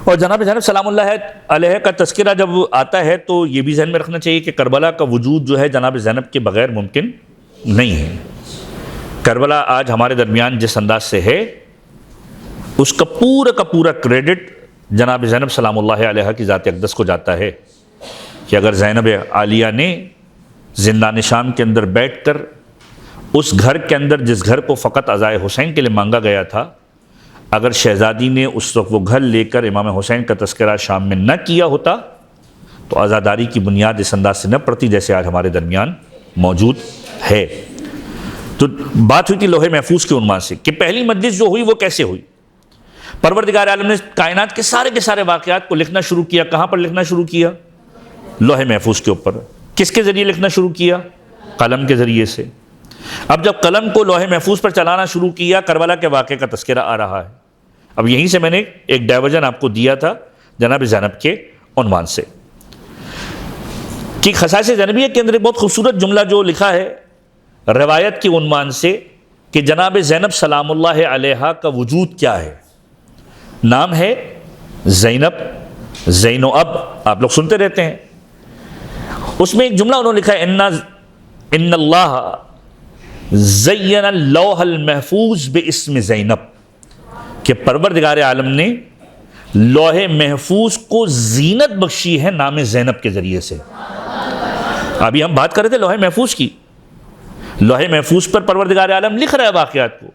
اور جناب زینب سلام اللہ علیہ کا تذکرہ جب آتا ہے تو یہ بھی ذہن میں رکھنا چاہیے کہ کربلا کا وجود جو ہے جناب زینب کے بغیر ممکن نہیں ہے۔ کربلا آج ہمارے درمیان جس انداز سے ہے اس کا پورا کریڈٹ جناب زینب سلام اللہ علیہ کی ذات اقدس کو جاتا ہے کہ اگر زینب عالیہ نے زندان شام کے اندر بیٹھ کر اس گھر کے اندر جس گھر کو فقط عزائے حسین کے لیے مانگا گیا تھا، اگر شہزادی نے اس وقت وہ گھر لے کر امام حسین کا تذکرہ شام میں نہ کیا ہوتا تو عزاداری کی بنیاد اس انداز سے نہ پڑتی جیسے آج ہمارے درمیان موجود ہے۔ تو بات ہوئی تھی لوح محفوظ کے عنوان سے کہ پہلی مجلس جو ہوئی وہ کیسے ہوئی۔ پروردگار عالم نے کائنات کے سارے واقعات کو لکھنا شروع کیا۔ کہاں پر لکھنا شروع کیا؟ لوح محفوظ کے اوپر۔ کس کے ذریعے لکھنا شروع کیا؟ قلم کے ذریعے سے۔ اب جب قلم کو لوح محفوظ پر چلانا شروع کیا، کربلا کے واقعے کا تذکرہ آ رہا ہے۔ اب یہیں سے میں نے ایک ڈائیورژن آپ کو دیا تھا جناب زینب کے عنوان سے کہ خصائص زینبیہ کے اندر ایک بہت خوبصورت جملہ جو لکھا ہے روایت کے عنوان سے کہ جناب زینب سلام اللہ علیہا کا وجود کیا ہے۔ نام ہے زینب، زین و اب، آپ لوگ سنتے رہتے ہیں۔ اس میں ایک جملہ انہوں نے لکھا ہے ان اللہ زین اللوح المحفوظ باسم زینب، کہ پروردگار عالم نے لوح محفوظ کو زینت بخشی ہے نام زینب کے ذریعے سے۔ ابھی ہم بات کر رہے تھے لوح محفوظ کی، لوح محفوظ پر پروردگار عالم لکھ رہا ہے واقعات کو،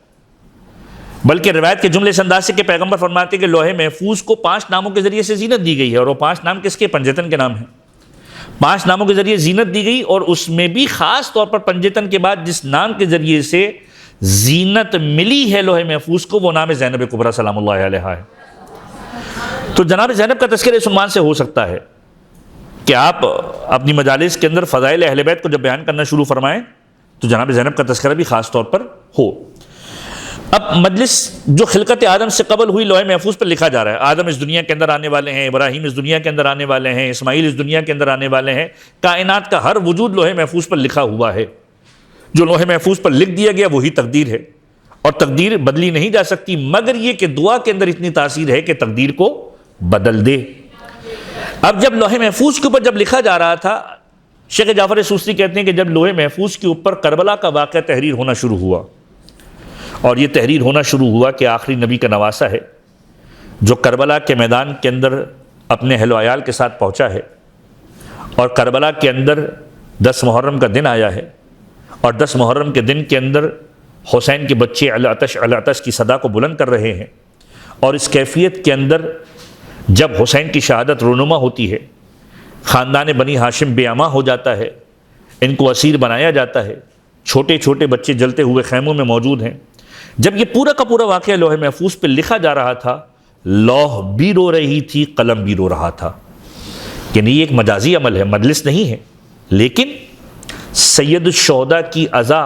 بلکہ روایت کے جملے سے انداز سے کہ پیغمبر فرماتے ہیں کہ لوح محفوظ کو 5 ناموں کے ذریعے سے زینت دی گئی ہے، اور وہ 5 نام کس کے؟ پنجتن کے نام ہیں۔ 5 ناموں کے ذریعے زینت دی گئی، اور اس میں بھی خاص طور پر پنجتن کے بعد جس نام کے ذریعے سے زینت ملی ہے لوح محفوظ کو، وہ نام زینب کبریٰ سلام اللہ علیہا ہے۔ تو جناب زینب کا تذکرہ اس عنوان سے ہو سکتا ہے کہ آپ اپنی مجالس کے اندر فضائل اہل بیت کو جب بیان کرنا شروع فرمائیں تو جناب زینب کا تذکرہ بھی خاص طور پر ہو۔ اب مجلس جو خلقت آدم سے قبل ہوئی لوح محفوظ پر لکھا جا رہا ہے۔ آدم اس دنیا کے اندر آنے والے ہیں، ابراہیم اس دنیا کے اندر آنے والے ہیں، اسماعیل اس دنیا کے اندر آنے والے ہیں۔ کائنات کا ہر وجود لوح محفوظ پر لکھا ہوا ہے۔ جو لوح محفوظ پر لکھ دیا گیا وہی تقدیر ہے، اور تقدیر بدلی نہیں جا سکتی مگر یہ کہ دعا کے اندر اتنی تاثیر ہے کہ تقدیر کو بدل دے۔ اب جب لوح محفوظ کے اوپر جب لکھا جا رہا تھا، شیخ جعفر شوستری کہتے ہیں کہ جب لوح محفوظ کے اوپر کربلا کا واقعہ تحریر ہونا شروع ہوا، اور یہ تحریر ہونا شروع ہوا کہ آخری نبی کا نواسہ ہے جو کربلا کے میدان کے اندر اپنے اہل و عیال کے ساتھ پہنچا ہے، اور کربلا کے اندر 10 محرم کا دن آیا ہے، اور 10 محرم کے دن کے اندر حسین کے بچے العطش کی صدا کو بلند کر رہے ہیں، اور اس کیفیت کے اندر جب حسین کی شہادت رونما ہوتی ہے، خاندان بنی ہاشم بے امان ہو جاتا ہے، ان کو اسیر بنایا جاتا ہے، چھوٹے چھوٹے بچے جلتے ہوئے خیموں میں موجود ہیں۔ جب یہ پورا کا پورا واقعہ لوح محفوظ پہ لکھا جا رہا تھا، لوح بھی رو رہی تھی، قلم بھی رو رہا تھا۔ یعنی یہ ایک مجازی عمل ہے، مجلس نہیں ہے، لیکن سید الشہداء کی عزا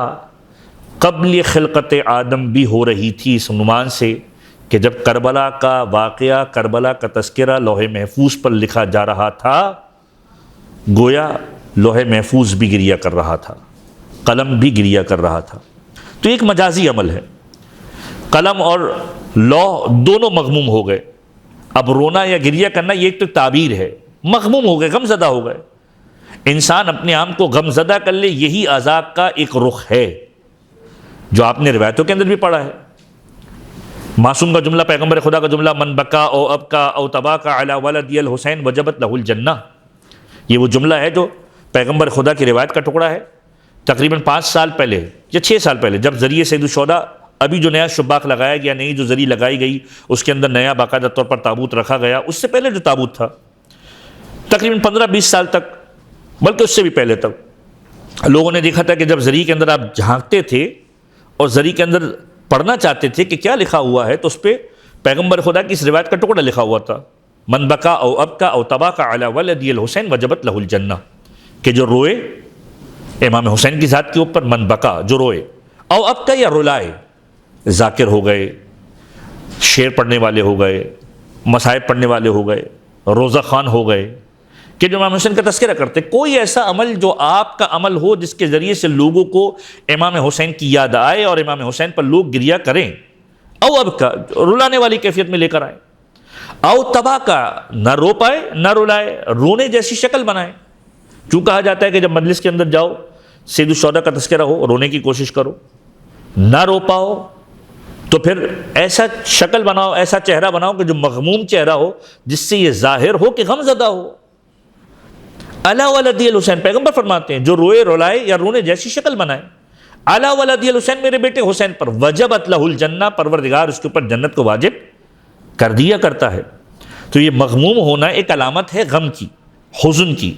قبل خلقت آدم بھی ہو رہی تھی اس عنوان سے کہ جب کربلا کا واقعہ، کربلا کا تذکرہ لوح محفوظ پر لکھا جا رہا تھا، گویا لوح محفوظ بھی گریہ کر رہا تھا۔ قلم بھی گریہ کر رہا تھا۔ تو ایک مجازی عمل ہے، قلم اور لوح دونوں مغموم ہو گئے۔ اب رونا یا گریہ کرنا یہ ایک تو تعبیر ہے، مغموم ہو گئے، غم زدہ ہو گئے۔ انسان اپنے آپ کو غم زدہ کر لے، یہی عذاب کا ایک رخ ہے جو آپ نے روایتوں کے اندر بھی پڑھا ہے۔ معصوم کا جملہ، پیغمبر خدا کا جملہ، من بکا او ابکا او تباکا علی ولدی الحسین وجبت لہ الجنہ، یہ وہ جملہ ہے جو پیغمبر خدا کی روایت کا ٹکڑا ہے۔ تقریباً 5 سال پہلے یا 6 سال پہلے جب ذریعے سید الشہداء، ابھی جو نیا شباک لگایا گیا، نئی جو ذریع لگائی گئی، اس کے اندر نیا باقاعدہ طور پر تابوت رکھا گیا، اس سے پہلے جو تابوت تھا تقریباً 15-20 سال تک، بلکہ اس سے بھی پہلے تک، لوگوں نے دیکھا تھا کہ جب ذریع کے اندر آپ جھانکتے تھے اور ذریع کے اندر پڑھنا چاہتے تھے کہ کیا لکھا ہوا ہے، تو اس پہ پیغمبر خدا کی اس روایت کا ٹکڑا لکھا ہوا تھا، من بکا او ابکا او تباکا علی ولدی الحسین وجبت لہ الجنہ، کہ جو روئے امام حسین کی ذات کے اوپر، من بکا جو روئے، او ابکا یا رلائے، ذاکر ہو گئے، شعر پڑھنے والے ہو گئے، مصائب پڑھنے والے ہو گئے، روزہ خوان ہو گئے، کہ جو امام حسین کا تذکرہ کرتے، کوئی ایسا عمل جو آپ کا عمل ہو جس کے ذریعے سے لوگوں کو امام حسین کی یاد آئے اور امام حسین پر لوگ گریہ کریں، او ابکا رلانے والی کیفیت میں لے کر آئیں، او تباکا نہ رو پائے نہ رلائے، رونے جیسی شکل بنائے۔ کیوں کہا جاتا ہے کہ جب مجلس کے اندر جاؤ، سید الشہداء کا تذکرہ ہو، رونے کی کوشش کرو، نہ رو پاؤ تو پھر ایسا شکل بناؤ، ایسا چہرہ بناؤ کہ جو مغموم چہرہ ہو، جس سے یہ ظاہر ہو کہ غم زدہ ہو۔ علی ولدی الحسین، پیغمبر فرماتے ہیں جو روئے رلائے یا رونے جیسی شکل بنائے، علی ولدی الحسین، میرے بیٹے حسین پر، وجبت لہ الجنہ، پروردگار اس کے اوپر جنت کو واجب کر دیا کرتا ہے۔ تو یہ مغموم ہونا ایک علامت ہے غم کی، حزن کی۔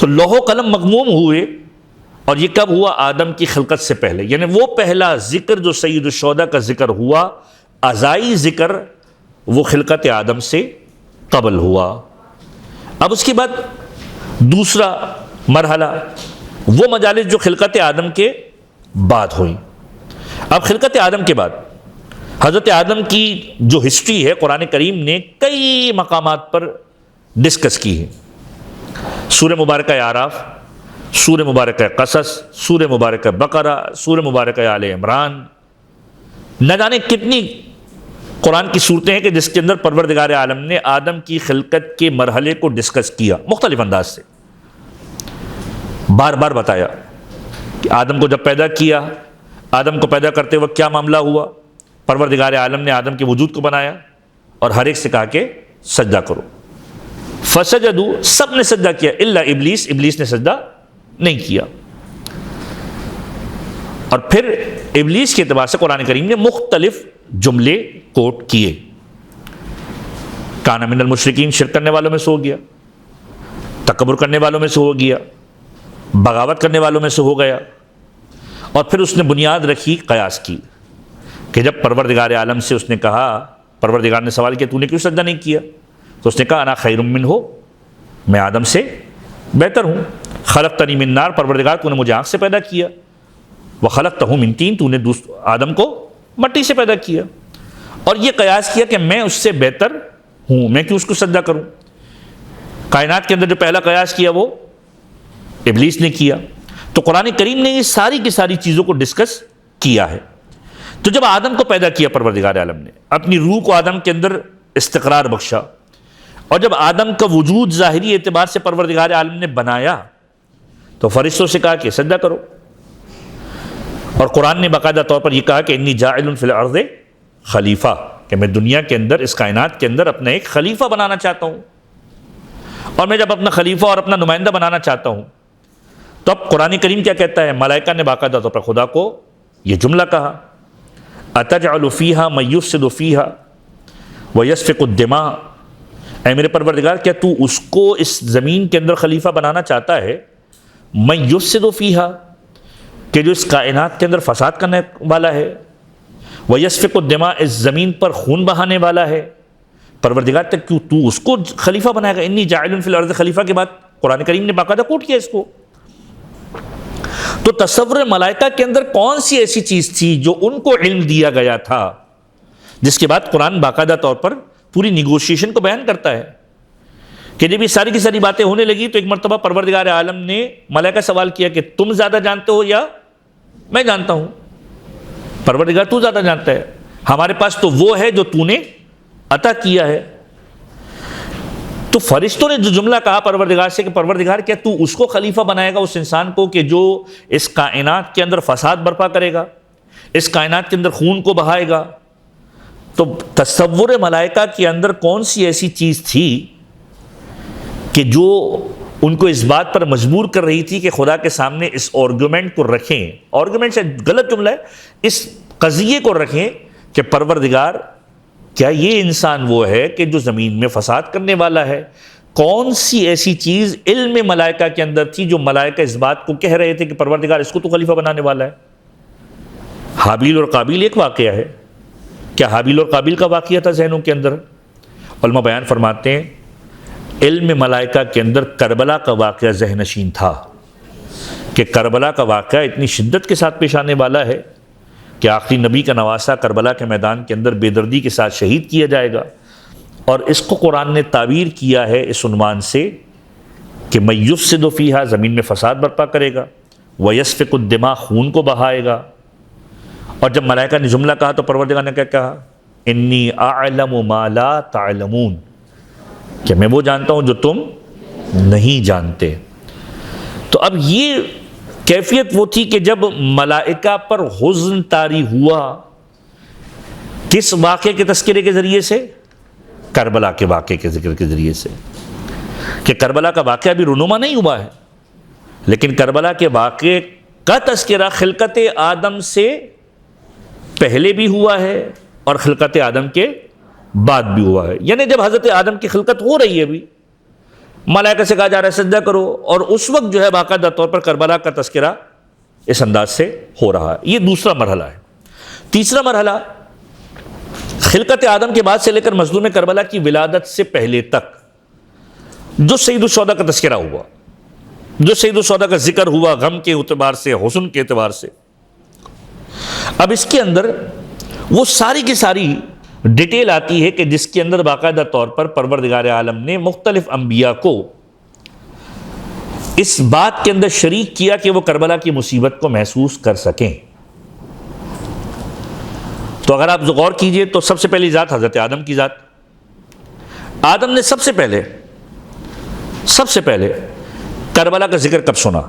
تو لوح و قلم مغموم ہوئے، اور یہ کب ہوا؟ آدم کی خلقت سے پہلے، یعنی وہ پہلا ذکر جو سید الشہداء کا ذکر ہوا، ازائی ذکر، وہ خلقت آدم سے قبل ہوا۔ اب اس کے بعد دوسرا مرحلہ، وہ مجالس جو خلقت آدم کے بعد ہوئیں۔ اب خلقت آدم کے بعد حضرت آدم کی جو ہسٹری ہے، قرآن کریم نے کئی مقامات پر ڈسکس کی ہے۔ سورہ مبارکہ اعراف، سورہ مبارکہ قصص، سورہ مبارکہ بقرہ، سورہ مبارکہ آل عمران، نہ جانے کتنی قرآن کی صورتیں ہیں کہ جس کے اندر پروردگار عالم نے آدم کی خلقت کے مرحلے کو ڈسکس کیا، مختلف انداز سے بار بار بتایا کہ آدم کو جب پیدا کیا، آدم کو پیدا کرتے وقت کیا معاملہ ہوا، پروردگار عالم نے آدم کے وجود کو بنایا اور ہر ایک سے کہا کہ سجدہ کرو، فسجدوا، سب نے سجدہ کیا الا ابلیس، ابلیس نے سجدہ نہیں کیا۔ اور پھر ابلیس کے اعتبار سے قرآن کریم نے مختلف جملے کوٹ کیے، کان من المشرکین، شرک کرنے والوں میں سے ہو گیا، تکبر کرنے والوں میں سے ہو گیا، بغاوت کرنے والوں میں سے ہو گیا، اور پھر اس نے بنیاد رکھی قیاس کی کہ جب پروردگار عالم سے اس نے کہا، پروردگار نے سوال کیا تو نے کیوں سجدہ نہیں کیا، تو اس نے کہا انا خیر منہ، میں آدم سے بہتر ہوں، خلقتنی من نار، پروردگار تو نے مجھے آگ سے پیدا کیا، وخلقتہ من طین، تو نے آدم کو مٹی سے پیدا کیا، اور یہ قیاس کیا کہ میں اس سے بہتر ہوں، میں کیوں اس کو سجدہ کروں۔ کائنات کے اندر جو پہلا قیاس کیا وہ ابلیس نے کیا۔ تو قرآن کریم نے یہ ساری کی ساری چیزوں کو ڈسکس کیا ہے۔ تو جب آدم کو پیدا کیا پروردگار عالم نے، اپنی روح کو آدم کے اندر استقرار بخشا، اور جب آدم کا وجود ظاہری اعتبار سے پروردگار عالم نے بنایا تو فرشتوں سے کہا کہ سجدہ کرو، اور قرآن نے باقاعدہ طور پر یہ کہا کہ انی جاعل فی الارض خلیفہ، کہ میں دنیا کے اندر، اس کائنات کے اندر اپنا ایک خلیفہ بنانا چاہتا ہوں، اور میں جب اپنا خلیفہ اور اپنا نمائندہ بنانا چاہتا ہوں تو اب قرآن کریم کیا کہتا ہے؟ ملائکہ نے باقاعدہ طور پر خدا کو یہ جملہ کہا، اتجعل فیہا من یفسد فیہا ویسفک الدماء، اے میرے پروردگار کیا تو اس کو اس زمین کے اندر خلیفہ بنانا چاہتا ہے، من یفسد فیہا، کہ جو اس کائنات کے اندر فساد کرنے والا ہے، ویسفک الدماء، اس زمین پر خون بہانے والا ہے، پروردگار تک کیوں تو اس کو خلیفہ بنائے گا؟ انی جاعل فی الارض خلیفہ کے بعد قرآن کریم نے باقاعدہ کوٹ کیا اس کو۔ تو تصور ملائکہ کے اندر کون سی ایسی چیز تھی جو ان کو علم دیا گیا تھا، جس کے بعد قرآن باقاعدہ طور پر پوری نیگوشیشن کو بیان کرتا ہے کہ جب یہ ساری کی ساری باتیں ہونے لگی تو ایک مرتبہ پروردگار عالم نے ملائکہ سوال کیا کہ تم زیادہ جانتے ہو یا میں جانتا ہوں؟ پروردگار تو زیادہ جانتا ہے، ہمارے پاس تو وہ ہے جو تو نے عطا کیا ہے۔ تو فرشتوں نے جو جملہ کہا پروردگار سے کہ پروردگار کیا تو اس کو خلیفہ بنائے گا، اس انسان کو کہ جو اس کائنات کے اندر فساد برپا کرے گا، اس کائنات کے اندر خون کو بہائے گا؟ تو تصور ملائکہ کے اندر کون سی ایسی چیز تھی کہ جو ان کو اس بات پر مجبور کر رہی تھی کہ خدا کے سامنے اس آرگومنٹ کو رکھیں، آرگومنٹ سے غلط جملہ ہے، اس قضیے کو رکھیں کہ پروردگار کیا یہ انسان وہ ہے کہ جو زمین میں فساد کرنے والا ہے؟ کون سی ایسی چیز علم ملائکہ کے اندر تھی جو ملائکہ اس بات کو کہہ رہے تھے کہ پروردگار اس کو تو خلیفہ بنانے والا ہے؟ حابیل اور قابیل ایک واقعہ ہے، کیا حابیل اور قابیل کا واقعہ تھا ذہنوں کے اندر؟ علماء بیان فرماتے ہیں علم ملائکہ کے اندر کربلا کا واقعہ ذہن نشین تھا کہ کربلا کا واقعہ اتنی شدت کے ساتھ پیش آنے والا ہے کہ آخری نبی کا نواسہ کربلا کے میدان کے اندر بے دردی کے ساتھ شہید کیا جائے گا، اور اس کو قرآن نے تعبیر کیا ہے اس عنوان سے کہ من یفسد فیہا، زمین میں فساد برپا کرے گا، ویسفک الدماء، خون کو بہائے گا۔ اور جب ملائکہ نے جملہ کہا تو پروردگار نے کیا کہا؟ انی اعلم ما لا تعلمون، کہ میں وہ جانتا ہوں جو تم نہیں جانتے۔ تو اب یہ کیفیت وہ تھی کہ جب ملائکہ پر حزن طاری ہوا، کس واقعے کے تذکرے کے ذریعے سے؟ کربلا کے واقعے کے ذکر کے ذریعے سے، کہ کربلا کا واقعہ بھی رونما نہیں ہوا ہے، لیکن کربلا کے واقعے کا تذکرہ خلقت آدم سے پہلے بھی ہوا ہے اور خلقت آدم کے بعد بھی ہوا ہے، یعنی جب حضرت آدم کی خلقت ہو رہی ہے بھی، ملائکہ سے کہا جا رہا ہے سجدہ کرو، اور اس وقت جو ہے باقاعدہ طور پر کربلا کا تذکرہ اس انداز سے ہو رہا ہے۔ یہ دوسرا مرحلہ ہے۔ تیسرا مرحلہ خلقت آدم کے بعد سے لے کر مظلوم کربلا کی ولادت سے پہلے تک جو سید الشہداء کا تذکرہ ہوا، جو سید الشہداء کا ذکر ہوا غم کے اعتبار سے، حزن کے اعتبار سے، اب اس کے اندر وہ ساری کی ساری ڈیٹیل آتی ہے کہ جس کے اندر باقاعدہ طور پر پروردگار عالم نے مختلف انبیاء کو اس بات کے اندر شریک کیا کہ وہ کربلا کی مصیبت کو محسوس کر سکیں۔ تو اگر آپ غور کیجئے تو سب سے پہلی ذات حضرت آدم کی ذات، آدم نے سب سے پہلے کربلا کا ذکر کب سنا؟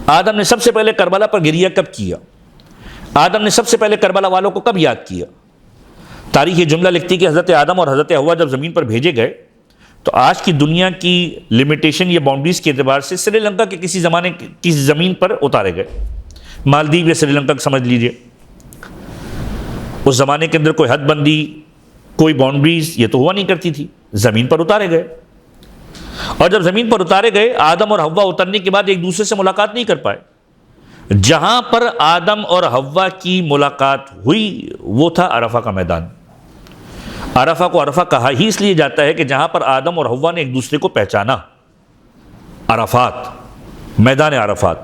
آدم نے سب سے پہلے کربلا پر گریہ کب کیا؟ آدم نے سب سے پہلے کربلا والوں کو کب یاد کیا؟ تاریخ یہ جملہ لکھتی کہ حضرت آدم اور حضرت حوا جب زمین پر بھیجے گئے تو آج کی دنیا کی لمیٹیشن یا باؤنڈریز کے اعتبار سے سری لنکا کے کسی زمانے کی زمین پر اتارے گئے، مالدیو یا سری لنکا کو سمجھ لیجئے۔ اس زمانے کے اندر کوئی حد بندی، کوئی باؤنڈریز یہ تو ہوا نہیں کرتی تھی، زمین پر اتارے گئے، اور جب زمین پر اتارے گئے آدم اور حوا اترنے کے بعد ایک دوسرے سے ملاقات نہیں کر پائے۔ جہاں پر آدم اور حوا کی ملاقات ہوئی وہ تھا عرفہ کا میدان۔ عرفہ کو عرفہ کہا ہی اس لیے جاتا ہے کہ جہاں پر آدم اور حوا نے ایک دوسرے کو پہچانا، عرفات، میدان عرفات۔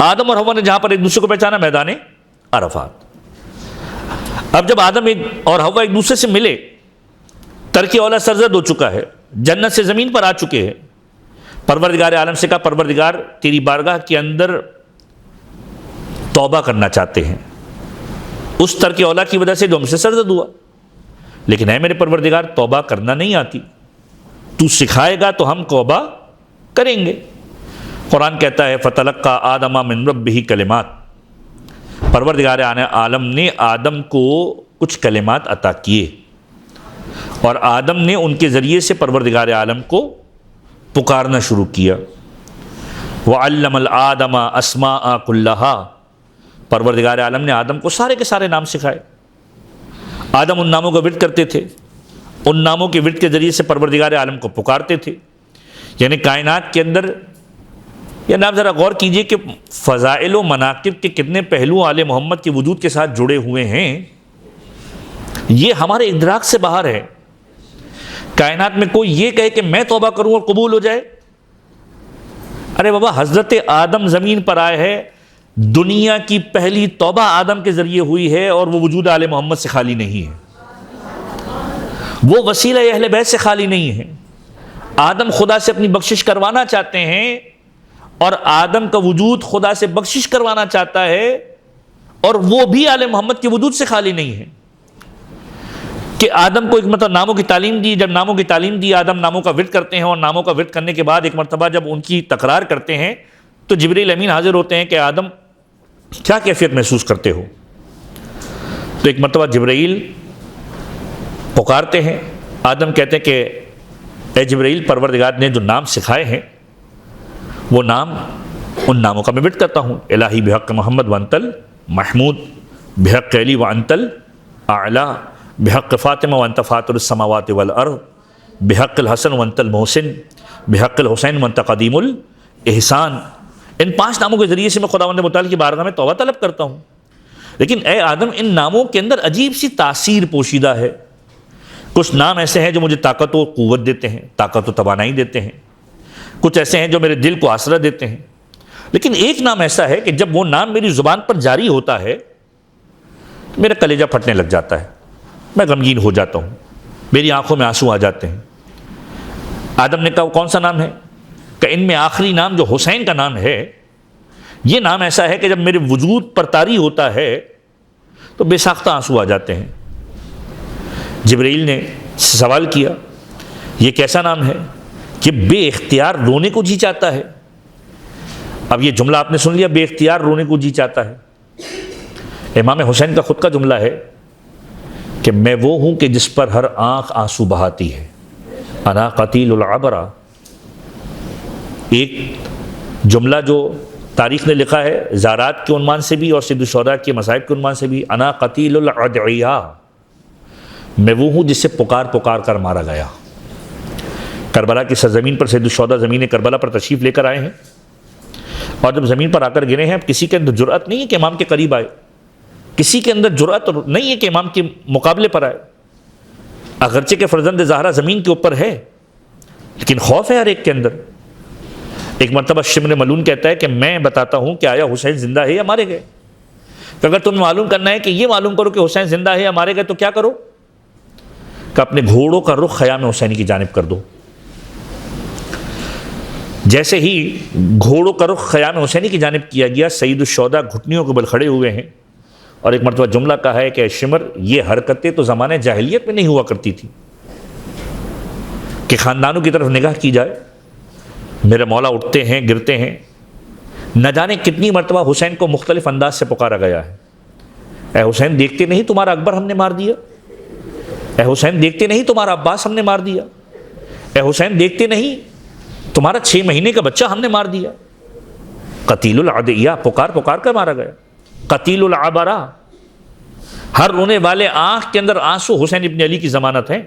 آدم اور حوا نے جہاں پر ایک دوسرے کو پہچانا، میدان عرفات۔ اب جب آدم اور حوا ایک دوسرے سے ملے، ترک اولا سرزد ہو چکا ہے، جنت سے زمین پر آ چکے ہیں، پروردگار عالم سے کہا پروردگار تیری بارگاہ کے اندر توبہ کرنا چاہتے ہیں اس ترک اولا کی وجہ سے جو ہم سے سرزد ہوا، لیکن اے میرے پروردگار توبہ کرنا نہیں آتی، تو سکھائے گا تو ہم توبہ کریں گے۔ قرآن کہتا ہے فَتَلَقَّى آدَمَ مِن رَبِّهِ کلمات، پروردگار عالم نے آدم کو کچھ کلمات عطا کیے، اور آدم نے ان کے ذریعے سے پروردگار عالم کو پکارنا شروع کیا۔ وَعَلَّمَ الْآدَمَ أَسْمَاءَ كُلَّهَا، پروردگار عالم نے آدم کو سارے کے سارے نام سکھائے۔ آدم ان ناموں کا ورد کرتے تھے، ان ناموں کے ورد کے ذریعے سے پروردگار عالم کو پکارتے تھے۔ یعنی کائنات کے اندر، یعنی آپ ذرا غور کیجئے کہ فضائل و مناقب کے کتنے پہلو آل محمد کے وجود کے ساتھ جڑے ہوئے ہیں، یہ ہمارے ادراک سے باہر ہے۔ کائنات میں کوئی یہ کہے کہ میں توبہ کروں اور قبول ہو جائے؟ ارے بابا، حضرت آدم زمین پر آئے ہیں، دنیا کی پہلی توبہ آدم کے ذریعے ہوئی ہے، اور وہ وجود آل محمد سے خالی نہیں ہے، وہ وسیلہ اہل بیت سے خالی نہیں ہے۔ آدم خدا سے اپنی بخشش کروانا چاہتے ہیں اور آدم کا وجود خدا سے بخشش کروانا چاہتا ہے، اور وہ بھی آل محمد کے وجود سے خالی نہیں ہے کہ آدم کو ایک مرتبہ ناموں کی تعلیم دی. جب ناموں کی تعلیم دی، آدم ناموں کا ورد کرتے ہیں، اور ناموں کا ورد کرنے کے بعد ایک مرتبہ جب ان کی تکرار کرتے ہیں تو جبریل امین حاضر ہوتے ہیں کہ آدم کیا کیفیت محسوس کرتے ہو؟ تو ایک مرتبہ جبرائیل پکارتے ہیں، آدم کہتے ہیں کہ اے جبرائیل، پروردگار نے جو نام سکھائے ہیں وہ نام، ان ناموں کا میں ورد کرتا ہوں. الہی بحق محمد وانتل محمود، بحق علی وانتل اعلی، بحق فاطمہ وانت فاطر السماوات والارض، بحق الحسن وانت المحسن، بحق الحسین وانت قدیم الاحسان. ان 5 ناموں کے ذریعے سے میں خداوند متعال کی بارگاہ میں توبہ طلب کرتا ہوں. لیکن اے آدم، ان ناموں کے اندر عجیب سی تاثیر پوشیدہ ہے. کچھ نام ایسے ہیں جو مجھے طاقت و قوت دیتے ہیں، طاقت و توانائی دیتے ہیں. کچھ ایسے ہیں جو میرے دل کو آسرا دیتے ہیں. لیکن ایک نام ایسا ہے کہ جب وہ نام میری زبان پر جاری ہوتا ہے میرا کلیجہ پھٹنے لگ جاتا ہے، میں غمگین ہو جاتا ہوں، میری آنکھوں میں آنسو آ جاتے ہیں. آدم نے کہا وہ کون سا نام ہے؟ کہ ان میں آخری نام جو حسین کا نام ہے، یہ نام ایسا ہے کہ جب میرے وجود پر طاری ہوتا ہے تو بے ساختہ آنسو آ جاتے ہیں. جبرائیل نے سوال کیا یہ کیسا نام ہے کہ بے اختیار رونے کو جی چاہتا ہے؟ اب یہ جملہ آپ نے سن لیا، بے اختیار رونے کو جی چاہتا ہے. امام حسین کا خود کا جملہ ہے کہ میں وہ ہوں کہ جس پر ہر آنکھ آنسو بہاتی ہے، انا قتیل العبرہ. ایک جملہ جو تاریخ نے لکھا ہے زارات کے عنوان سے بھی اور سید الشہداء کے مصائب کے عنوان سے بھی، انا قتیل الادعیاء، میں وہ ہوں جس سے پکار پکار کر مارا گیا. کربلا کی سرزمین پر سید الشہداء زمین کربلا پر تشریف لے کر آئے ہیں، اور جب زمین پر آ کر گرے ہیں اب کسی کے اندر جرأت نہیں ہے کہ امام کے قریب آئے، کسی کے اندر جرأت نہیں ہے کہ امام کے مقابلے پر آئے. اگرچہ کہ فرزند زہرا زمین کے اوپر ہے لیکن خوف ہے ہر ایک کے اندر. ایک مرتبہ شمر ملون کہتا ہے کہ میں بتاتا ہوں کہ آیا حسین زندہ ہے یا مارے گئے. کہ اگر تمہیں معلوم کرنا ہے کہ یہ معلوم کرو کہ حسین زندہ ہے یا مارے گئے تو کیا کرو؟ کہ اپنے گھوڑوں کا رخ خیام حسینی کی جانب کر دو. جیسے ہی گھوڑوں کا رخ خیام حسینی کی جانب کیا گیا، سید الشہداء گھٹنیوں کے بل کھڑے ہوئے ہیں اور ایک مرتبہ جملہ کہا ہے کہ شمر، یہ حرکتیں تو زمانہ جاہلیت میں نہیں ہوا کرتی تھی کہ خاندانوں کی طرف نگاہ کی جائے. میرے مولا اٹھتے ہیں، گرتے ہیں. نہ جانے کتنی مرتبہ حسین کو مختلف انداز سے پکارا گیا ہے. اے حسین، دیکھتے نہیں تمہارا اکبر ہم نے مار دیا؟ اے حسین، دیکھتے نہیں تمہارا عباس ہم نے مار دیا؟ اے حسین، دیکھتے نہیں تمہارا 6 مہینے کا بچہ ہم نے مار دیا؟ قتیل العدیہ، پکار پکار کر مارا گیا. قتیل العبرہ، ہر رونے والے آنکھ کے اندر آنسو حسین ابن علی کی ضمانت ہے.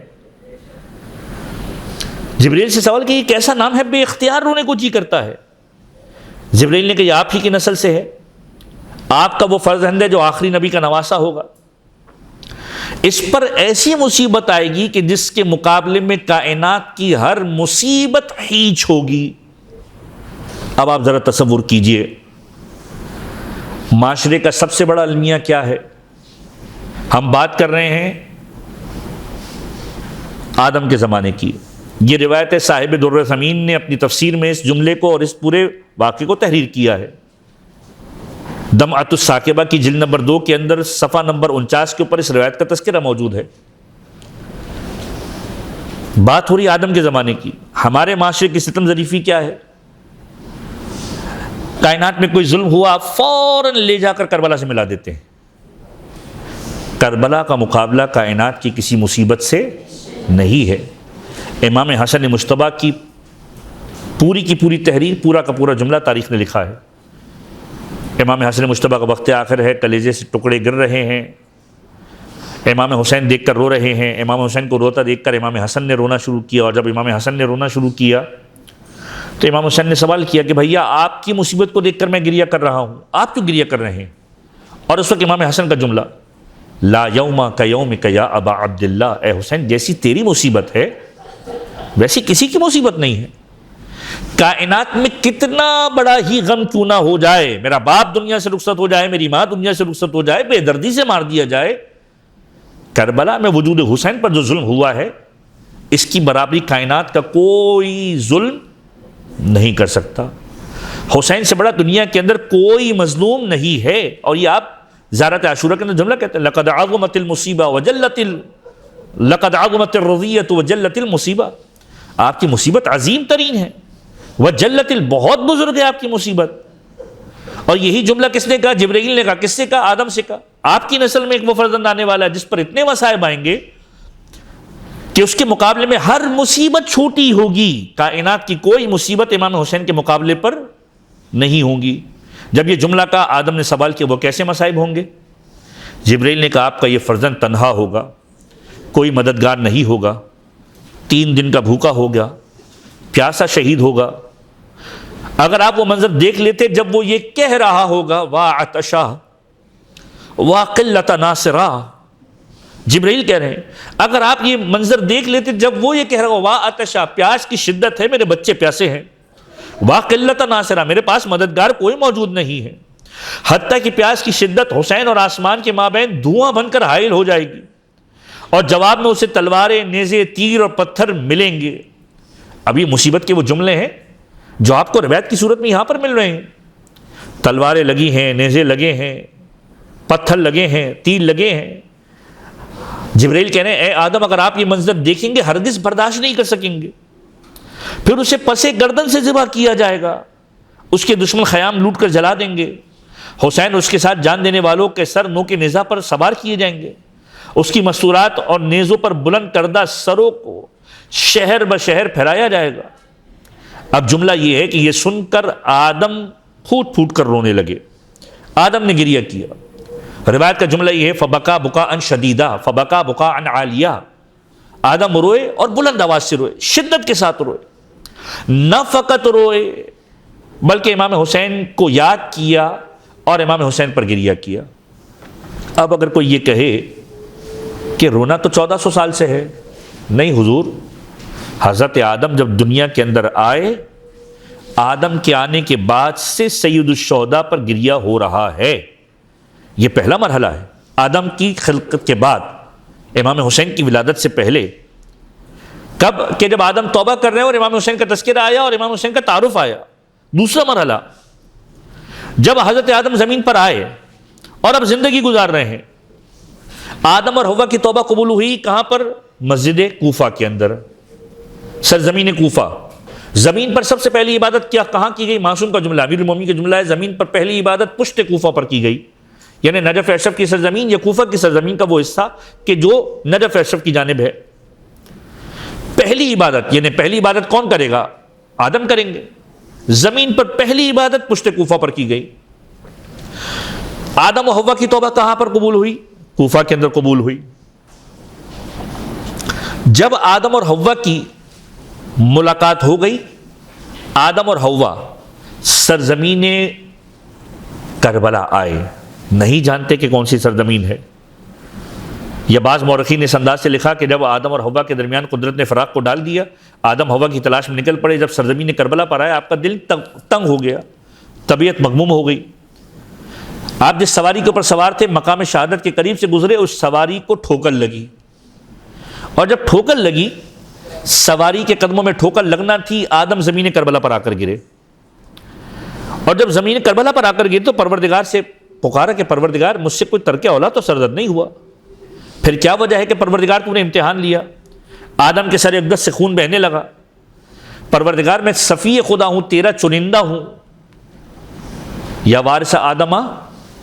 جبریل سے سوال کہ یہ کیسا نام ہے بے اختیار رونے کو جی کرتا ہے؟ جبریل نے کہا یہ آپ ہی کی نسل سے ہے، آپ کا وہ فرزند ہے جو آخری نبی کا نواسا ہوگا. اس پر ایسی مصیبت آئے گی کہ جس کے مقابلے میں کائنات کی ہر مصیبت ہیچ ہوگی. اب آپ ذرا تصور کیجئے معاشرے کا سب سے بڑا المیہ کیا ہے. ہم بات کر رہے ہیں آدم کے زمانے کی. یہ روایت صاحب در ثمین نے اپنی تفسیر میں اس جملے کو اور اس پورے واقعے کو تحریر کیا ہے. دمعۃ الثاقبہ کی جلد نمبر 2 کے اندر صفحہ نمبر 49 کے اوپر اس روایت کا تذکرہ موجود ہے. بات ہو رہی آدم کے زمانے کی. ہمارے معاشرے کی ستم ظریفی کیا ہے؟ کائنات میں کوئی ظلم ہوا فوراً لے جا کر کربلا سے ملا دیتے ہیں. کربلا کا مقابلہ کائنات کی کسی مصیبت سے نہیں ہے. امام حسن مجتبیٰ کی پوری تحریر، پورا کا پورا جملہ تاریخ نے لکھا ہے. امام حسن مجتبیٰ کا وقت آخر ہے، کلیجے سے ٹکڑے گر رہے ہیں، امام حسین دیکھ کر رو رہے ہیں. امام حسین کو روتا دیکھ کر امام حسن نے رونا شروع کیا، اور جب امام حسن نے رونا شروع کیا تو امام حسین نے سوال کیا کہ بھیا آپ کی مصیبت کو دیکھ کر میں گریہ کر رہا ہوں، آپ کیوں گریہ کر رہے ہیں؟ اور اس وقت امام حسن کا جملہ، لا یوم کیومک یا ابا عبداللہ، اے حسین جیسی تیری مصیبت ہے ویسی کسی کی مصیبت نہیں ہے. کائنات میں کتنا بڑا ہی غم کیوں نہ ہو جائے، میرا باپ دنیا سے رخصت ہو جائے، میری ماں دنیا سے رخصت ہو جائے، بے دردی سے مار دیا جائے، کربلا میں وجود حسین پر جو ظلم ہوا ہے اس کی برابری کائنات کا کوئی ظلم نہیں کر سکتا. حسین سے بڑا دنیا کے اندر کوئی مظلوم نہیں ہے. اور یہ آپ زیارت عاشورہ کے اندر جملہ کہتے ہیں لقد عظمت المصیبہ لقد عظمت الرضیۃ وجلت المصیبہ. آپ کی مصیبت عظیم ترین ہے. وجلت بہت بزرگ ہے آپ کی مصیبت. اور یہی جملہ کس نے کہا؟ جبرائیل نے کہا. کس سے کہا؟ آدم سے کہا. آپ کی نسل میں ایک وہ فرزند آنے والا ہے جس پر اتنے مصائب آئیں گے کہ اس کے مقابلے میں ہر مصیبت چھوٹی ہوگی. کائنات کی کوئی مصیبت امام حسین کے مقابلے پر نہیں ہوں گی. جب یہ جملہ کہا آدم نے سوال کیا وہ کیسے مصائب ہوں گے؟ جبرائیل نے کہا آپ کا یہ فرزند تنہا ہوگا, کوئی مددگار نہیں ہوگا, 3 دن کا بھوکا ہوگا, پیاسا شہید ہوگا. اگر آپ وہ منظر دیکھ لیتے جب وہ یہ کہہ رہا ہوگا وا عطشا وا قلت ناصرا, جبرائیل کہہ رہے ہیں اگر آپ یہ منظر دیکھ لیتے جب وہ یہ کہہ رہا ہوگا وا عطشا, پیاس کی شدت ہے, میرے بچے پیاسے ہیں, وا قلت ناصرا, میرے پاس مددگار کوئی موجود نہیں ہے. حتیٰ کہ پیاس کی شدت حسین اور آسمان کے مابین دھواں بن کر حائل ہو جائے گی اور جواب میں اسے تلواریں, نیزے, تیر اور پتھر ملیں گے. اب یہ مصیبت کے وہ جملے ہیں جو آپ کو روایت کی صورت میں یہاں پر مل رہے ہیں. تلواریں لگی ہیں, نیزے لگے ہیں, پتھر لگے ہیں, تیر لگے ہیں. جبرائیل کہہ رہے ہیں اے آدم اگر آپ یہ منظر دیکھیں گے ہرگز برداشت نہیں کر سکیں گے. پھر اسے پسے گردن سے ذبح کیا جائے گا, اس کے دشمن خیام لوٹ کر جلا دیں گے. حسین اس کے ساتھ جان دینے والوں کے سر نو کے نیزہ پر سوار کیے جائیں گے. اس کی مستورات اور نیزوں پر بلند کردہ سروں کو شہر بشہر پھیلایا جائے گا. اب جملہ یہ ہے کہ یہ سن کر آدم پھوٹ پھوٹ کر رونے لگے. آدم نے گریہ کیا. روایت کا جملہ یہ ہے فبکا بکاء شدیدا فبکا بکاء عالیہ. آدم روئے اور بلند آواز سے روئے, شدت کے ساتھ روئے. نہ فقط روئے بلکہ امام حسین کو یاد کیا اور امام حسین پر گریہ کیا. اب اگر کوئی یہ کہے کہ رونا تو 1400 سال سے ہے, نہیں حضور, حضرت آدم جب دنیا کے اندر آئے, آدم کے آنے کے بعد سے سید الشہداء پر گریہ ہو رہا ہے. یہ پہلا مرحلہ ہے آدم کی خلقت کے بعد, امام حسین کی ولادت سے پہلے. کب کہ جب آدم توبہ کر رہے ہیں اور امام حسین کا تذکرہ آیا اور امام حسین کا تعارف آیا. دوسرا مرحلہ جب حضرت آدم زمین پر آئے اور اب زندگی گزار رہے ہیں. آدم اور حوا کی توبہ قبول ہوئی کہاں پر؟ مسجد کوفہ کے اندر, سرزمین کوفہ. زمین پر سب سے پہلی عبادت کیا کہاں کی گئی؟ معصوم کا جملہ, امیر المومنین کا جملہ ہے, زمین پر پہلی عبادت پشت کوفہ پر کی گئی. یعنی نجف اشرف کی سرزمین یا کوفہ کی سرزمین کا وہ حصہ کہ جو نجف اشرف کی جانب ہے. پہلی عبادت یعنی پہلی عبادت کون کرے گا؟ آدم کریں گے. زمین پر پہلی عبادت پشت کوفہ پر کی گئی. آدم و حوا کی توبہ کہاں پر قبول ہوئی؟ کوفہ کے اندر قبول ہوئی. جب آدم اور حوا کی ملاقات ہو گئی, آدم اور حوا سرزمین کربلا آئے. نہیں جانتے کہ کون سی سرزمین ہے. یا بعض مورخین نے اس انداز سے لکھا کہ جب آدم اور حوا کے درمیان قدرت نے فراق کو ڈال دیا, آدم حوا کی تلاش میں نکل پڑے. جب سرزمین کربلا پر آئے آپ کا دل تنگ ہو گیا, طبیعت مغموم ہو گئی. آپ جس سواری کے اوپر سوار تھے مقام شہادت کے قریب سے گزرے, اس سواری کو ٹھوکر لگی, اور جب ٹھوکر لگی, سواری کے قدموں میں ٹھوکر لگنا تھی, آدم زمین کربلا پر آ کر گرے. اور جب زمین کربلا پر آ کر گرے تو پروردگار سے پکارا کہ پروردگار مجھ سے کوئی ترک اولاد تو سرزد نہیں ہوا. پھر کیا وجہ ہے کہ پروردگار تو نے امتحان لیا؟ آدم کے سر اقدس سے خون بہنے لگا. پروردگار میں صفی خدا ہوں, تیرا چنندہ ہوں. یا وارث آدمہ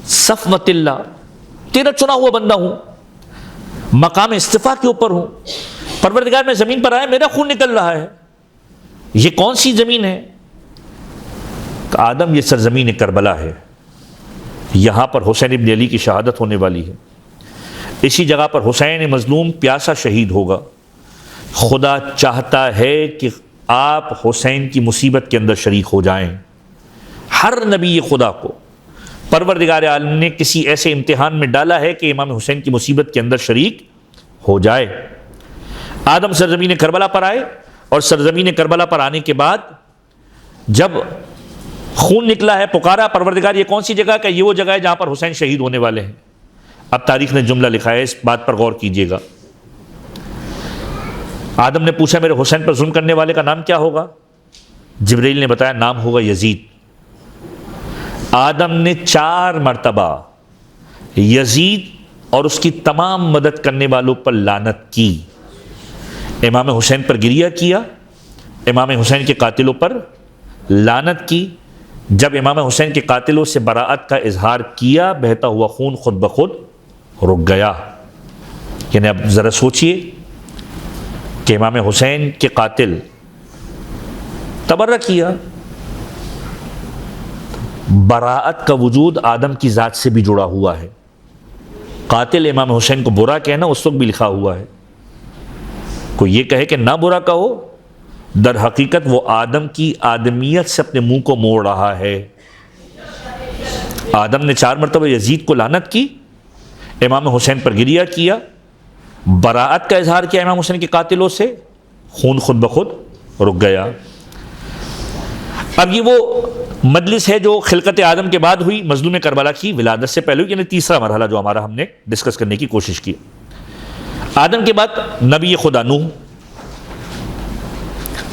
صفوت اللہ, تیرا چنا ہوا بندہ ہوں, مقام استفا کے اوپر ہوں. پروردگار میں زمین پر آیا, میرا خون نکل رہا ہے. یہ کون سی زمین ہے؟ آدم یہ سرزمین کربلا ہے. یہاں پر حسین ابن علی کی شہادت ہونے والی ہے. اسی جگہ پر حسین مظلوم پیاسا شہید ہوگا. خدا چاہتا ہے کہ آپ حسین کی مصیبت کے اندر شریک ہو جائیں. ہر نبی خدا کو پروردگار عالم نے کسی ایسے امتحان میں ڈالا ہے کہ امام حسین کی مصیبت کے اندر شریک ہو جائے. آدم سرزمین کربلا پر آئے, اور سرزمین کربلا پر آنے کے بعد جب خون نکلا ہے, پکارا پروردگار یہ کون سی جگہ کا؟ یہ وہ جگہ ہے جہاں پر حسین شہید ہونے والے ہیں. اب تاریخ نے جملہ لکھا ہے, اس بات پر غور کیجئے گا. آدم نے پوچھا میرے حسین پر ظلم کرنے والے کا نام کیا ہوگا؟ جبرائیل نے بتایا نام ہوگا یزید۔ آدم نے 4 مرتبہ یزید اور اس کی تمام مدد کرنے والوں پر لعنت کی۔ امام حسین پر گریہ کیا، امام حسین کے قاتلوں پر لعنت کی۔ جب امام حسین کے قاتلوں سے براءت کا اظہار کیا، بہتا ہوا خون خود بخود رک گیا۔ یعنی اب ذرا سوچئے کہ امام حسین کے قاتل تبرہ کیا، براءت کا وجود آدم کی ذات سے بھی جڑا ہوا ہے۔ قاتل امام حسین کو برا کہنا اس وقت بھی لکھا ہوا ہے۔ کوئی یہ کہے کہ نہ برا کہو، در حقیقت وہ آدم کی آدمیت سے اپنے منہ کو موڑ رہا ہے۔ آدم نے 4 مرتبہ یزید کو لعنت کی، امام حسین پر گریہ کیا، براءت کا اظہار کیا امام حسین کے قاتلوں سے، خون خود بخود رک گیا۔ اب یہ وہ مجلس ہے جو خلقت آدم کے بعد ہوئی، مظلوم کربلا کی ولادت سے پہلے، یعنی تیسرا مرحلہ جو ہمارا ہم نے ڈسکس کرنے کی کوشش کی۔ آدم کے بعد نبی خدا نوح۔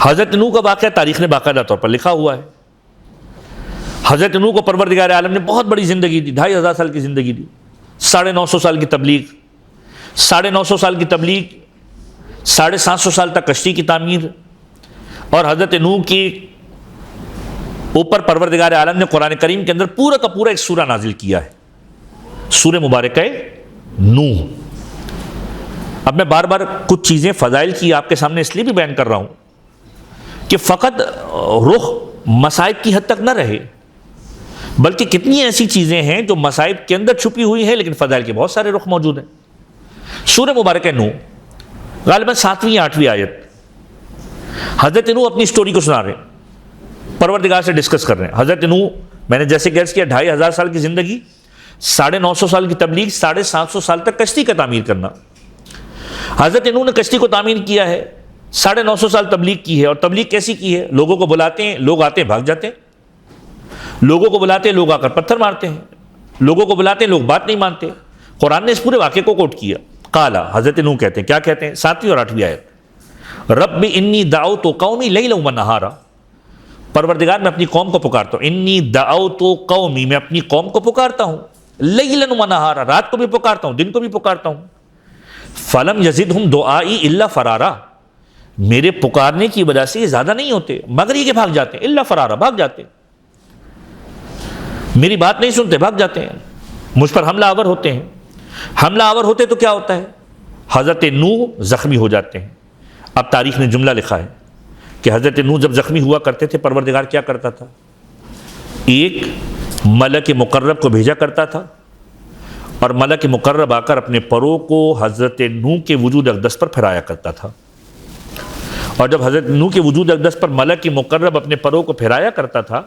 حضرت نوح کا واقعہ تاریخ نے باقاعدہ طور پر لکھا ہوا ہے۔ حضرت نوح کو پروردگار عالم نے بہت بڑی زندگی دی، 2500 سال کی زندگی دی، 950 سال کی تبلیغ، 950 سال کی تبلیغ، 750 سال تک کشتی کی تعمیر، اور حضرت نوح کی اوپر پروردگار عالم نے قرآن کریم کے اندر پورا کا پورا ایک سورہ نازل کیا ہے، سورہ مبارکہ نوح۔ اب میں بار بار کچھ چیزیں فضائل کی آپ کے سامنے اس لیے بھی بیان کر رہا ہوں کہ فقط رخ مصائب کی حد تک نہ رہے، بلکہ کتنی ایسی چیزیں ہیں جو مصائب کے اندر چھپی ہوئی ہیں لیکن فضائل کے بہت سارے رخ موجود ہیں۔ سورہ مبارکہ نوح غالباً 7ویں یا 8ویں آیت، حضرت نوح اپنی سٹوری کو سنا رہے ہیں، پروردگار سے ڈسکس کر رہے ہیں۔ حضرت نوح، میں نے جیسے گیس کیا، 2500 سال کی زندگی، 950 سال کی تبلیغ، 750 سال تک کشتی کا تعمیر کرنا۔ حضرت نوح نے کشتی کو تعمیر کیا ہے، 950 سال تبلیغ کی ہے، اور تبلیغ کیسی کی ہے؟ لوگوں کو بلاتے ہیں، لوگ آتے ہیں بھاگ جاتے ہیں، لوگوں کو بلاتے ہیں، لوگ آ کر پتھر مارتے ہیں، لوگوں کو بلاتے ہیں، لوگ بات نہیں مانتے۔ قرآن نے اس پورے واقعے کو کوٹ کیا۔ قالا، حضرت نوح کہتے ہیں، کیا کہتے ہیں؟ 7ویں اور 8ویں آیت، رب انی دعوت قومی لیلا و نہارا، پروردگار میں اپنی قوم کو پکارتا ہوں، انی دعوت قومی، میں اپنی قوم کو پکارتا ہوں، لیلا و نہارا، رات کو بھی پکارتا ہوں، دن کو بھی پکارتا ہوں، فلم یزدہم دعائی الا فرارا، میرے پکارنے کی وجہ سے یہ زیادہ نہیں ہوتے مگر یہ کہ بھاگ جاتے ہیں، الا فرارا، بھاگ جاتے ہیں، میری بات نہیں سنتے، بھاگ جاتے ہیں، مجھ پر حملہ آور ہوتے ہیں۔ حملہ آور ہوتے تو کیا ہوتا ہے؟ حضرت نوح زخمی ہو جاتے ہیں۔ اب تاریخ نے جملہ لکھا ہے کہ حضرت نوح جب زخمی ہوا کرتے تھے، پروردگار کیا کرتا تھا؟ ایک ملک مقرب کو بھیجا کرتا تھا، اور ملک مقرب آ کر اپنے پروں کو حضرت نوح کے وجود اقدس پر پھیرایا کرتا تھا، اور جب حضرت نوح کے وجود اقدس پر ملک مقرب اپنے پروں کو پھیرایا کرتا تھا،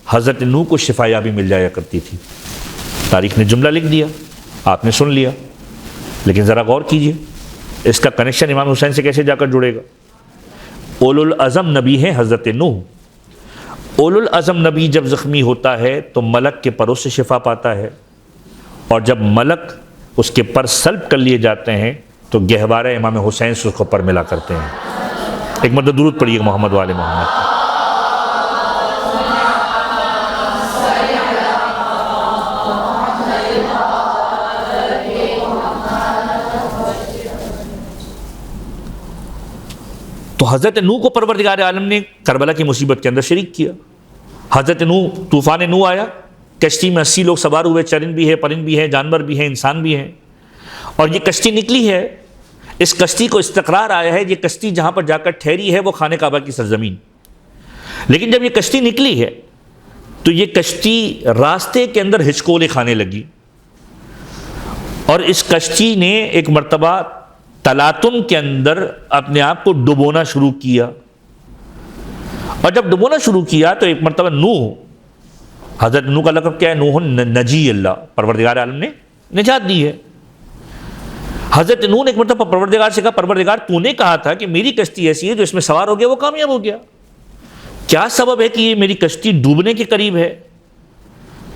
حضرت نوح کو شفا یابی مل جایا کرتی تھی۔ تاریخ نے جملہ لکھ دیا، آپ نے سن لیا، لیکن ذرا غور کیجئے اس کا کنیکشن امام حسین سے کیسے جا کر جڑے گا؟ اولو العزم نبی ہیں حضرت نوح، اولو العزم نبی جب زخمی ہوتا ہے تو ملک کے پروں سے شفا پاتا ہے، اور جب ملک اس کے پر سلب کر لیے جاتے ہیں تو گہوارہ امام حسین سے اس کو پر ملا کرتے ہیں۔ ایک مرتبہ درود پڑھیے محمد والے محمد۔ تو حضرت نوح کو پروردگار عالم نے کربلا کی مصیبت کے اندر شریک کیا۔ حضرت نوح، طوفان نوح آیا، کشتی میں 80 لوگ سوار ہوئے، چرند بھی ہے، پرند بھی ہے، جانور بھی ہیں، انسان بھی ہیں، اور یہ کشتی نکلی ہے۔ اس کشتی کو استقرار آیا ہے، یہ کشتی جہاں پر جا کر ٹھہری ہے وہ خانہ کعبہ کی سرزمین۔ لیکن جب یہ کشتی نکلی ہے تو یہ کشتی راستے کے اندر ہچکولے کھانے لگی، اور اس کشتی نے ایک مرتبہ تلاطم کے اندر اپنے آپ کو ڈبونا شروع کیا، اور جب ڈبونا شروع کیا تو ایک مرتبہ نوح، حضرت نوح کا لقب کیا ہے؟ نوح نجی اللہ، پروردگار عالم نے نجات دی ہے۔ حضرت نوح نے ایک مرتبہ پروردگار سے کہا، پروردگار تو نے کہا تھا کہ میری کشتی ایسی ہے جو اس میں سوار ہو گیا وہ کامیاب ہو گیا، کیا سبب ہے کہ یہ میری کشتی ڈوبنے کے قریب ہے؟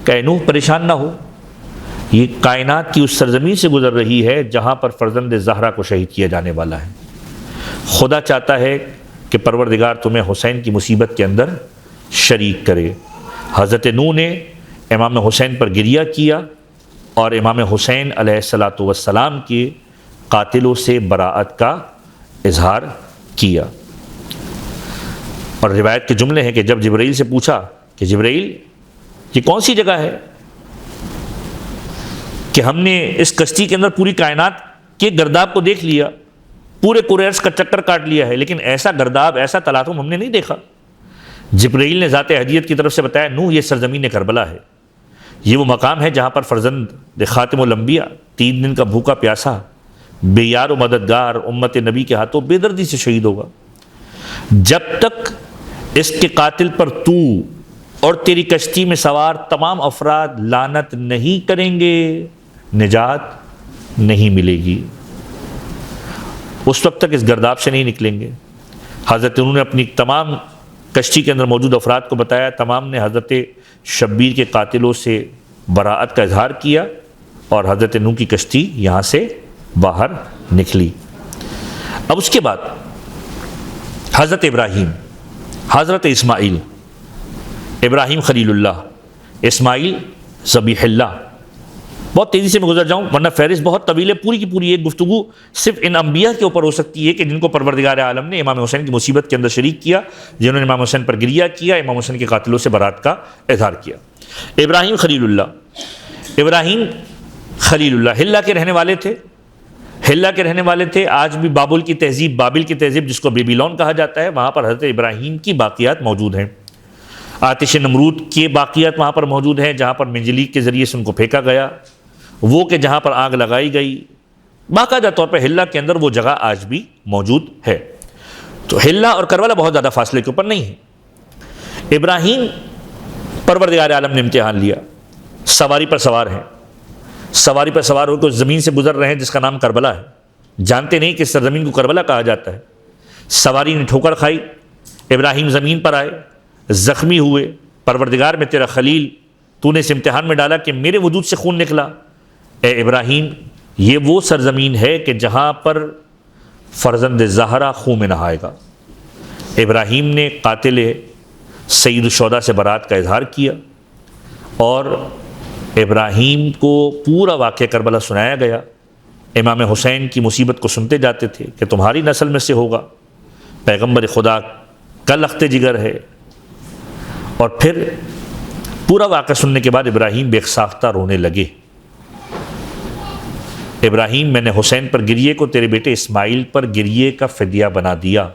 کہ نوح پریشان نہ ہو، یہ کائنات کی اس سرزمین سے گزر رہی ہے جہاں پر فرزند زہرا کو شہید کیا جانے والا ہے۔ خدا چاہتا ہے کہ پروردگار تمہیں حسین کی مصیبت کے اندر شریک کرے۔ حضرت نوح نے امام حسین پر گریہ کیا اور امام حسین علیہ الصلاۃ والسلام کے قاتلوں سے براءت کا اظہار کیا۔ اور روایت کے جملے ہیں کہ جب جبرائیل سے پوچھا کہ جبرائیل یہ کون سی جگہ ہے کہ ہم نے اس کشتی کے اندر پوری کائنات کے گرداب کو دیکھ لیا، پورے قریش کا چکر کاٹ لیا ہے، لیکن ایسا گرداب، ایسا تلاطم ہم نے نہیں دیکھا۔ جبرائیل نے ذات ہدیت کی طرف سے بتایا نوح یہ سرزمین کربلا ہے، یہ وہ مقام ہے جہاں پر فرزند خاتم الانبیاء 3 دن کا بھوکا پیاسا بے یار و مددگار امت نبی کے ہاتھوں بے دردی سے شہید ہوگا۔ جب تک اس کے قاتل پر تو اور تیری کشتی میں سوار تمام افراد لعنت نہیں کریں گے نجات نہیں ملے گی، اس وقت تک اس گرداب سے نہیں نکلیں گے۔ حضرت انہوں نے اپنی تمام کشتی کے اندر موجود افراد کو بتایا، تمام نے حضرت شبیر کے قاتلوں سے براءت کا اظہار کیا اور حضرت نوح کی کشتی یہاں سے باہر نکلی۔ اب اس کے بعد حضرت ابراہیم، حضرت اسماعیل، ابراہیم خلیل اللہ، اسماعیل ذبیح اللہ۔ بہت تیزی سے میں گزر جاؤں ورنہ فہرست بہت طویل ہے، پوری کی پوری ایک گفتگو صرف ان انبیاء کے اوپر ہو سکتی ہے کہ جن کو پروردگار عالم نے امام حسین کی مصیبت کے اندر شریک کیا، جنہوں نے امام حسین پر گریہ کیا، امام حسین کے قاتلوں سے برات کا اظہار کیا۔ ابراہیم خلیل اللہ، ابراہیم خلیل اللہ حلہ کے رہنے والے تھے، حلہ کے رہنے والے تھے۔ آج بھی بابل کی تہذیب جس کو بیبیلون کہا جاتا ہے، وہاں پر حضرت ابراہیم کی باقیات موجود ہیں۔ آتش نمرود کے باقیات وہاں پر موجود ہیں، جہاں پر منجلیق کے ذریعے سے ان کو پھینکا گیا، وہ کہ جہاں پر آگ لگائی گئی، باقاعدہ طور پر حلہ کے اندر وہ جگہ آج بھی موجود ہے۔ تو حلہ اور کربلا بہت زیادہ فاصلے کے اوپر نہیں ہے۔ ابراہیم پروردگار عالم نے امتحان لیا، سواری پر سوار ہیں، سواری پر سوار ہو کے اس زمین سے گزر رہے ہیں جس کا نام کربلا ہے، جانتے نہیں کہ اس سرزمین کو کربلا کہا جاتا ہے۔ سواری نے ٹھوکر کھائی، ابراہیم زمین پر آئے، زخمی ہوئے، پروردگار میں تیرا خلیل تو نے اس امتحان میں ڈالا کہ میرے وجود سے خون نکلا۔ اے ابراہیم یہ وہ سرزمین ہے کہ جہاں پر فرزند زہرا خون میں نہائے گا۔ ابراہیم نے قاتل سید الشہداء سے برات کا اظہار کیا اور ابراہیم کو پورا واقعہ کربلا سنایا گیا۔ امام حسین کی مصیبت کو سنتے جاتے تھے کہ تمہاری نسل میں سے ہوگا، پیغمبر خدا کا لخت جگر ہے۔ اور پھر پورا واقعہ سننے کے بعد ابراہیم بے ساختہ رونے لگے۔ ابراہیم میں نے حسین پر گریے کو تیرے بیٹے اسماعیل پر گریے کا فدیہ بنا دیا۔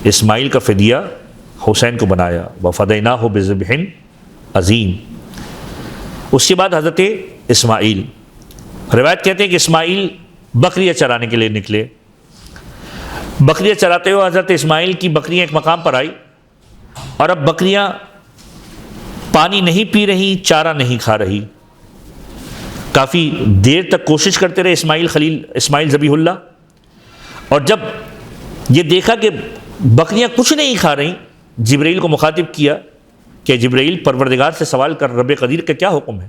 اسماعیل کا فدیہ حسین کو بنایا، وَفَدَيْنَاهُ بِذِبْحٍ عظیم۔ اس کے بعد حضرت اسماعیل، روایت کہتے ہیں کہ اسماعیل بکریاں چرانے کے لیے نکلے۔ بکریاں چراتے ہوئے حضرت اسماعیل کی بکریاں ایک مقام پر آئی اور اب بکریاں پانی نہیں پی رہی، چارہ نہیں کھا رہی۔ کافی دیر تک کوشش کرتے رہے اسماعیل ذبیح اللہ، اور جب یہ دیکھا کہ بکریاں کچھ نہیں کھا رہی، جبرائیل کو مخاطب کیا کہ جبرائیل پروردگار سے سوال کر رب قدیر کا کیا حکم ہے،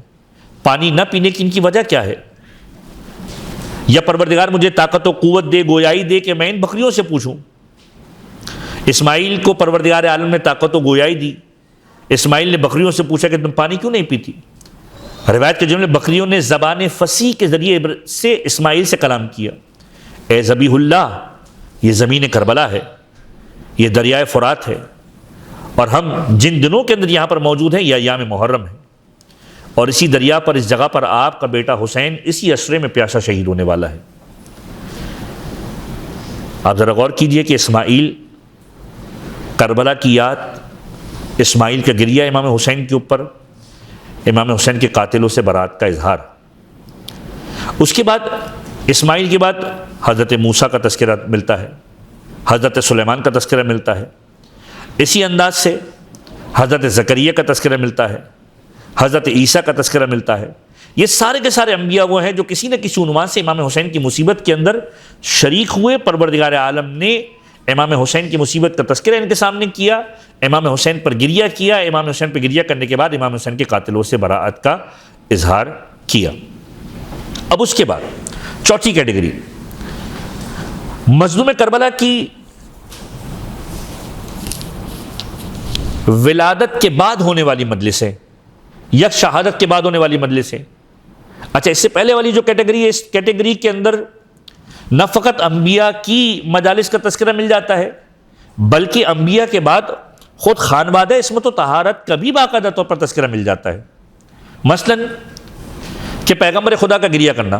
پانی نہ پینے کی ان کی وجہ کیا ہے، یا پروردگار مجھے طاقت و قوت دے، گویائی دے کہ میں ان بکریوں سے پوچھوں۔ اسماعیل کو پروردگار عالم نے طاقت و گویائی دی۔ اسماعیل نے بکریوں سے پوچھا کہ تم پانی کیوں نہیں پیتی؟ روایت کے جملے بکریوں نے زبان فصیح کے ذریعے سے اسماعیل سے کلام کیا، اے ذبیح اللہ یہ زمین کربلا ہے، یہ دریائے فرات ہے، اور ہم جن دنوں کے اندر یہاں پر موجود ہیں یہ ایام محرم ہے، اور اسی دریا پر اس جگہ پر آپ کا بیٹا حسین اسی عشرے میں پیاسا شہید ہونے والا ہے۔ آپ ذرا غور کیجئے کہ اسماعیل کربلا کی یاد، اسماعیل کا گریہ امام حسین کے اوپر، امام حسین کے قاتلوں سے برات کا اظہار۔ اس کے بعد اسماعیل کے بعد حضرت موسیٰ کا تذکرہ ملتا ہے، حضرت سلیمان کا تذکرہ ملتا ہے، اسی انداز سے حضرت زکریا کا تذکرہ ملتا ہے، حضرت عیسیٰ کا تذکرہ ملتا ہے۔ یہ سارے کے سارے انبیاء وہ ہیں جو کسی نہ کسی عنوان سے امام حسین کی مصیبت کے اندر شریک ہوئے۔ پروردگار عالم نے امام حسین کی مصیبت کا تذکرہ ان کے سامنے کیا، امام حسین پر گریہ کیا، امام حسین پر گریہ کرنے کے بعد امام حسین کے قاتلوں سے براءت کا اظہار کیا۔ اب اس کے بعد چوتھی کیٹیگری مظلوم کربلا کی ولادت کے بعد ہونے والی مجلسیں یا شہادت کے بعد ہونے والی مجلسیں. اچھا، اس سے پہلے والی جو کیٹیگری ہے، اس کیٹیگری کے اندر نہ فقط انبیاء کی مجالس کا تذکرہ مل جاتا ہے بلکہ انبیاء کے بعد خود خانوادہ عصمت و طہارت کا بھی باقاعدہ طور پر تذکرہ مل جاتا ہے. مثلا کہ پیغمبر خدا کا گریہ کرنا،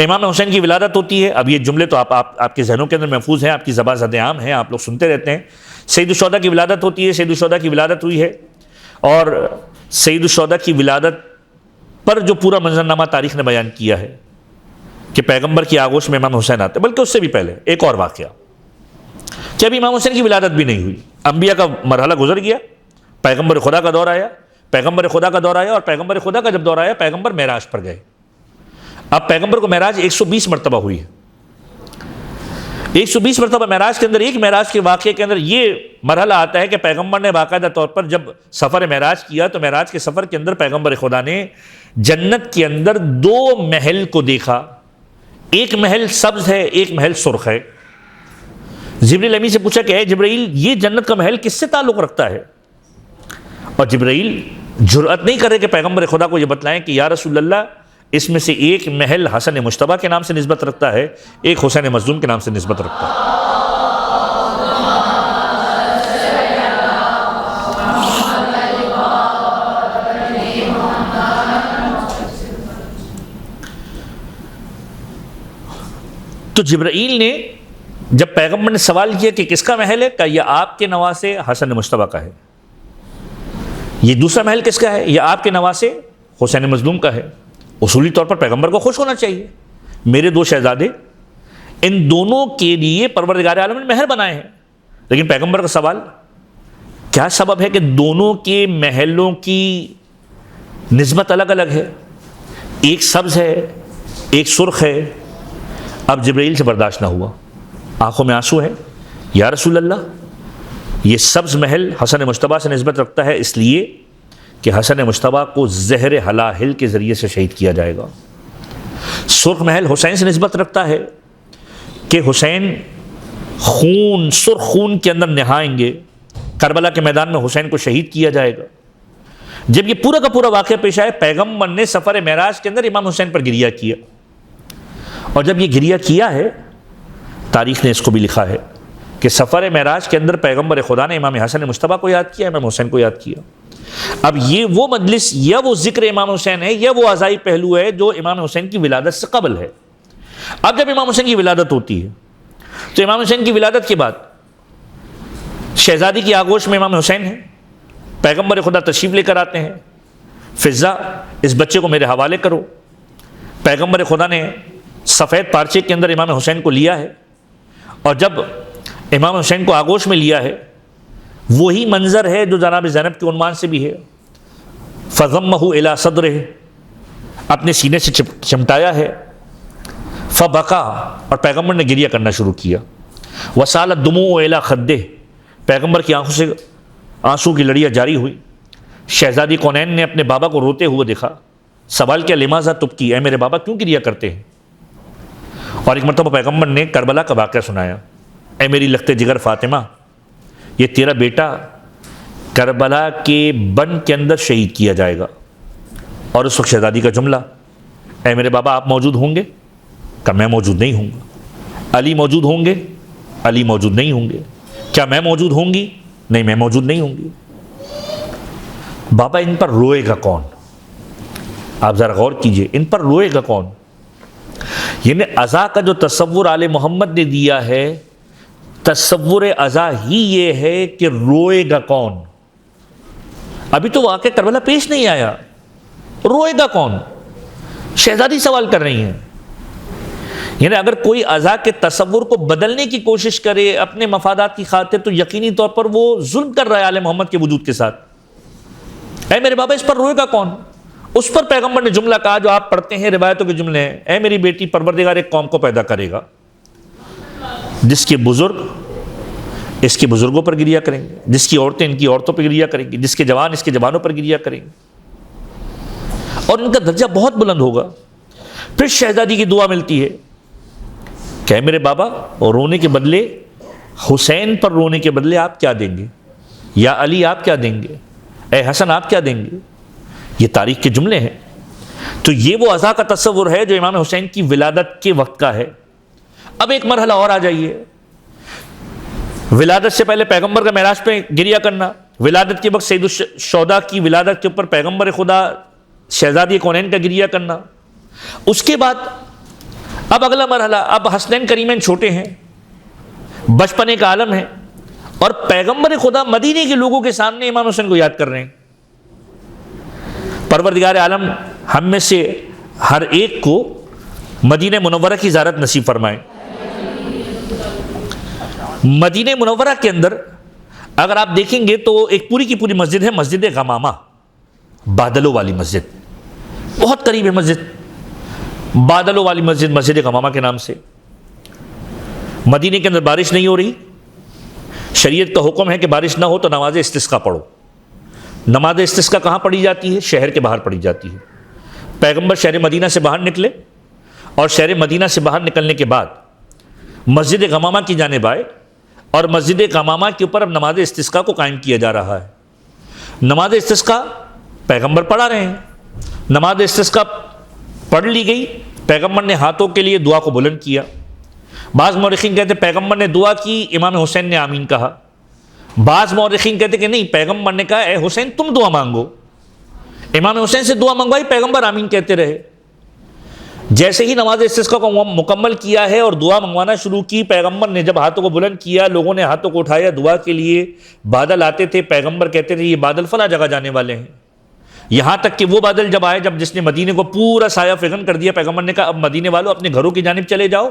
امام حسین کی ولادت ہوتی ہے. اب یہ جملے تو آپ کے ذہنوں کے اندر محفوظ ہیں، آپ کی زبان زد عام ہیں، آپ لوگ سنتے رہتے ہیں. سید الشہداء کی ولادت ہوتی ہے، سید الشہداء کی ولادت ہوئی ہے، اور سید الشہداء کی ولادت پر جو پورا منظرنامہ تاریخ نے بیان کیا ہے کہ پیغمبر کی آغوش میں امام حسین آتے، بلکہ اس سے بھی پہلے ایک اور واقعہ کہ ابھی امام حسین کی ولادت بھی نہیں ہوئی، انبیاء کا مرحلہ گزر گیا، پیغمبر خدا کا دور آیا، اور پیغمبر خدا کا جب دور آیا پیغمبر معراج پر گئے. اب پیغمبر کو معراج 120 مرتبہ ہوئی ہے. 120 مرتبہ معراج کے اندر، ایک معراج کے واقعے کے اندر یہ مرحلہ آتا ہے کہ پیغمبر نے باقاعدہ طور پر جب سفر معراج کیا تو معراج کے سفر کے اندر پیغمبر خدا نے جنت کے اندر 2 محل کو دیکھا. ایک محل سبز ہے، ایک محل سرخ ہے. جبرائیل امین سے پوچھا کہ اے جبرائیل، یہ جنت کا محل کس سے تعلق رکھتا ہے؟ اور جبرائیل جرأت نہیں کرے کہ پیغمبر خدا کو یہ بتلائیں کہ یا رسول اللہ، اس میں سے ایک محل حسن مجتبیٰ کے نام سے نسبت رکھتا ہے، ایک حسین مظلوم کے نام سے نسبت رکھتا ہے. تو جبرائیل نے جب پیغمبر نے سوال کیا کہ کس کا محل ہے، کہا یہ آپ کے نواسے حسن مجتبیٰ کا ہے. یہ دوسرا محل کس کا ہے؟ یہ آپ کے نواسے حسین مظلوم کا ہے. اصولی طور پر پیغمبر کو خوش ہونا چاہیے، میرے 2 شہزادے، ان دونوں کے لیے پروردگار عالم نے مہر بنائے ہیں. لیکن پیغمبر کا سوال کیا سبب ہے کہ دونوں کے محلوں کی نسبت الگ الگ ہے، ایک سبز ہے ایک سرخ ہے. اب جبرائیل سے برداشت نہ ہوا، آنکھوں میں آنسو ہے. یا رسول اللہ، یہ سبز محل حسن مجتبیٰ سے نسبت رکھتا ہے اس لیے کہ حسن مجتبیٰ کو زہر ہلاہل کے ذریعے سے شہید کیا جائے گا. سرخ محل حسین سے نسبت رکھتا ہے کہ حسین خون، سرخ خون کے اندر نہائیں گے، کربلا کے میدان میں حسین کو شہید کیا جائے گا. جب یہ پورا کا پورا واقعہ پیش آئے، پیغمبر نے سفر معراج کے اندر امام حسین پر گریہ کیا، اور جب یہ گریہ کیا ہے، تاریخ نے اس کو بھی لکھا ہے کہ سفر معراج کے اندر پیغمبر خدا نے امام حسن مجتبیٰ کو یاد کیا، امام حسین کو یاد کیا. اب یہ وہ مجلس یا وہ ذکر امام حسین ہے یا وہ عزائی پہلو ہے جو امام حسین کی ولادت سے قبل ہے. اب جب امام حسین کی ولادت ہوتی ہے تو امام حسین کی ولادت کے بعد شہزادی کی آغوش میں امام حسین ہیں، پیغمبر خدا تشریف لے کر آتے ہیں، فضا اس بچے کو میرے حوالے کرو. پیغمبر خدا نے سفید پارچے کے اندر امام حسین کو لیا ہے، اور جب امام حسین کو آغوش میں لیا ہے، وہی منظر ہے جو جناب زینب کے عنوان سے بھی ہے، فضمہ الی صدرہ، اپنے سینے سے چمٹایا ہے، فبکا، اور پیغمبر نے گریہ کرنا شروع کیا، وسالت الدموع الی خدہ، پیغمبر کی آنکھوں سے آنسو کی لڑیاں جاری ہوئی. شہزادی کونین نے اپنے بابا کو روتے ہوئے دیکھا، سوال کیا لماذا تبکی، اے میرے بابا کیوں گریہ کرتے ہیں؟ اور ایک مرتبہ پیغمبر نے کربلا کا واقعہ سنایا، اے میری لخت جگر فاطمہ، یہ تیرا بیٹا کربلا کے بن کے اندر شہید کیا جائے گا. اور اس وقت شہزادی کا جملہ، اے میرے بابا آپ موجود ہوں گے؟ کہ میں موجود نہیں ہوں گا. علی موجود ہوں گے؟ علی موجود نہیں ہوں گے. کیا میں موجود ہوں گی؟ نہیں میں موجود نہیں ہوں گی. بابا ان پر روئے گا کون؟ آپ ذرا غور کیجئے، ان پر روئے گا کون؟ یعنی عزا کا جو تصور آل محمد نے دیا ہے، تصور عزا ہی یہ ہے کہ روئے گا کون. ابھی تو واقعہ کربلا پیش نہیں آیا، روئے گا کون؟ شہزادی سوال کر رہی ہیں. یعنی اگر کوئی عزا کے تصور کو بدلنے کی کوشش کرے اپنے مفادات کی خاطر تو یقینی طور پر وہ ظلم کر رہا ہے آل محمد کے وجود کے ساتھ. اے میرے بابا اس پر روئے گا کون؟ اس پر پیغمبر نے جملہ کہا جو آپ پڑھتے ہیں، روایتوں کے جملے ہیں، اے میری بیٹی پروردگار ایک قوم کو پیدا کرے گا جس کے بزرگ اس کے بزرگوں پر گریہ کریں گے، جس کی عورتیں ان کی عورتوں پر گریہ کریں گی، جس کے جوان اس کے جوانوں پر گریہ کریں گے، اور ان کا درجہ بہت بلند ہوگا. پھر شہزادی کی دعا ملتی ہے کہ میرے بابا رونے کے بدلے حسین پر رونے کے بدلے آپ کیا دیں گے؟ یا علی آپ کیا دیں گے؟ اے حسن آپ کیا دیں گے؟ یہ تاریخ کے جملے ہیں۔ تو یہ وہ عزا کا تصور ہے جو امام حسین کی ولادت کے وقت کا ہے۔ اب ایک مرحلہ اور آ جائیے، ولادت سے پہلے پیغمبر کا معراج پہ گریہ کرنا، ولادت کے وقت سید الشہداء کی ولادت کے اوپر پیغمبر خدا شہزادی کونین کا گریہ کرنا، اس کے بعد اب اگلا مرحلہ، اب حسنین کریمین چھوٹے ہیں، بچپنے کا عالم ہے، اور پیغمبر خدا مدینے کے لوگوں کے سامنے امام حسین کو یاد کر رہے ہیں۔ پروردگار عالم ہم میں سے ہر ایک کو مدینہ منورہ کی زیارت نصیب فرمائے۔ مدینہ منورہ کے اندر اگر آپ دیکھیں گے تو ایک پوری کی پوری مسجد ہے، مسجد غمامہ، بادلوں والی مسجد، بہت قریب ہے مسجد، بادلوں والی مسجد، مسجد غمامہ کے نام سے۔ مدینہ کے اندر بارش نہیں ہو رہی، شریعت کا حکم ہے کہ بارش نہ ہو تو نماز استسقاء پڑھو۔ نماز استسقاء کہاں پڑھی جاتی ہے؟ شہر کے باہر پڑھی جاتی ہے۔ پیغمبر شہر مدینہ سے باہر نکلے اور شہر مدینہ سے باہر نکلنے کے بعد مسجد غمامہ کی جانب آئے، اور مسجد غمامہ کے اوپر اب نماز استسقاء کو قائم کیا جا رہا ہے۔ نماز استسقاء پیغمبر پڑھا رہے ہیں، نماز استسقاء پڑھ لی گئی، پیغمبر نے ہاتھوں کے لیے دعا کو بلند کیا۔ بعض مورخین کہتے ہیں پیغمبر نے دعا کی، امام حسین نے آمین کہا۔ بعض مورخین کہتے ہیں کہ نہیں، پیغمبر نے کہا اے حسین تم دعا مانگو، امام حسین سے دعا منگوائی، پیغمبر آمین کہتے رہے۔ جیسے ہی نماز استسقاء کو مکمل کیا ہے اور دعا منگوانا شروع کی، پیغمبر نے جب ہاتھوں کو بلند کیا، لوگوں نے ہاتھوں کو اٹھایا دعا کے لیے، بادل آتے تھے، پیغمبر کہتے تھے یہ بادل فلاں جگہ جانے والے ہیں۔ یہاں تک کہ وہ بادل جب آئے جس نے مدینے کو پورا سایہ فغن کر دیا، پیغمبر نے کہا اب مدینے والوں اپنے گھروں کی جانب چلے جاؤ،